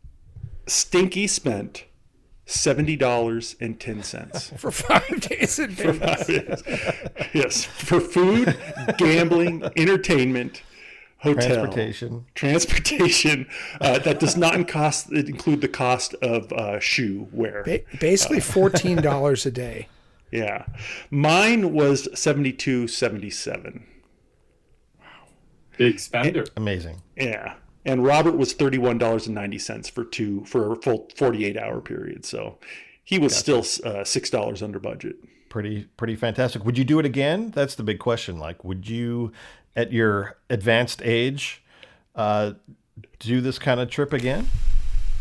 Stinky spent $70.10 For 5 days in Vegas. Yes, for food, gambling, entertainment, hotel, transportation. That does not include the cost of shoe wear. Basically $14 a day. Yeah, mine was $72.77. Big spender. Amazing. Yeah. And Robert was $31.90 for a full 48-hour period. So he was still $6 under budget. Pretty fantastic. Would you do it again? That's the big question. Like, would you, at your advanced age, do this kind of trip again?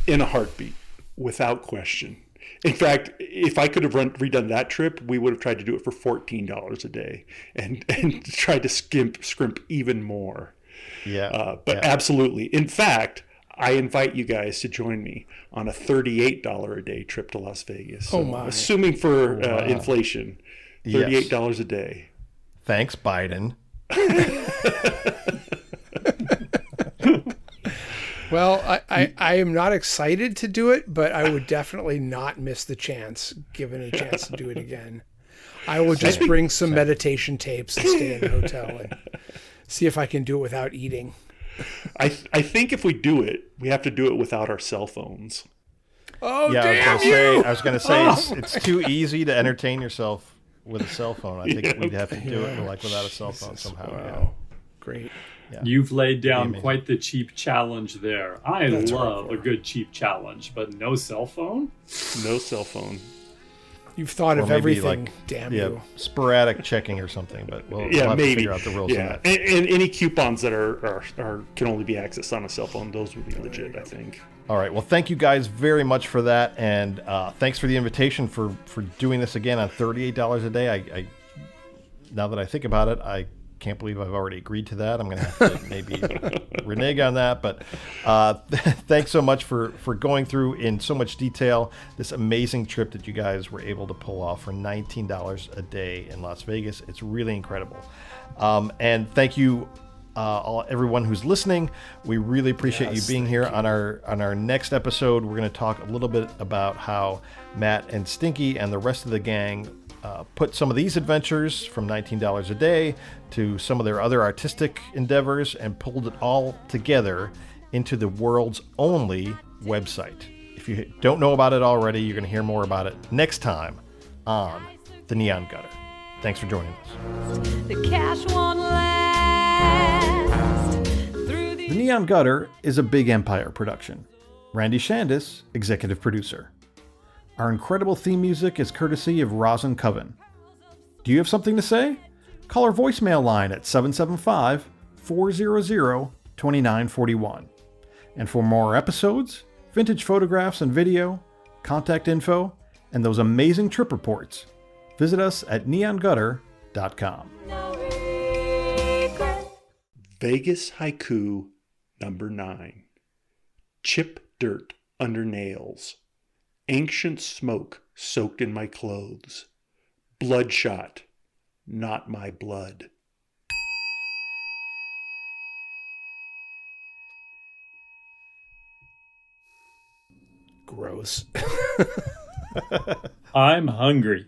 In a heartbeat, without question. In fact, if I could have redone that trip, we would have tried to do it for $14 a day and tried to scrimp even more. Yeah. But absolutely. In fact, I invite you guys to join me on a $38 a day trip to Las Vegas. So, oh my. Assuming for inflation, $38 a day. Thanks, Biden. Well, I am not excited to do it, but I would definitely not miss the chance, given a chance to do it again. I will just bring some meditation tapes and stay in the hotel and see if I can do it without eating. I think if we do it, we have to do it without our cell phones. Oh, yeah, damn I was going to say it's too easy to entertain yourself with a cell phone. I think we'd have to do it like without a cell phone somehow. Wow. Yeah. Great. Yeah. You've laid down quite the cheap challenge there. I love a good cheap challenge, but no cell phone? No cell phone. You've thought Or of maybe, everything. like, Damn yeah, you. sporadic checking or something. But we'll Yeah, have maybe. to figure out the rules on Yeah, that. and any coupons that are can only be accessed on a cell phone, those would be legit, I think. All right. Well, thank you guys very much for that, and thanks for the invitation for doing this again on $38 a day. I now that I think about it, I can't believe I've already agreed to that. I'm going to have to maybe renege on that. But thanks so much for going through in so much detail this amazing trip that you guys were able to pull off for $19 a day in Las Vegas. It's really incredible. And thank you, everyone who's listening. We really appreciate you being here. On our next episode, we're going to talk a little bit about how Matt and Stinky and the rest of the gang put some of these adventures from $19 a day to some of their other artistic endeavors and pulled it all together into the world's only website. If you don't know about it already, you're going to hear more about it next time on The Neon Gutter. Thanks for joining us. The cash won't last. The Neon Gutter is a Big Empire production. Randy Shandis, executive producer. Our incredible theme music is courtesy of Rosin Coven. Do you have something to say? Call our voicemail line at 775-400-2941. And for more episodes, vintage photographs and video, contact info, and those amazing trip reports, visit us at neongutter.com. Vegas Haiku number 9. Chip dirt under nails. Ancient smoke soaked in my clothes. Bloodshot, not my blood. Gross. I'm hungry.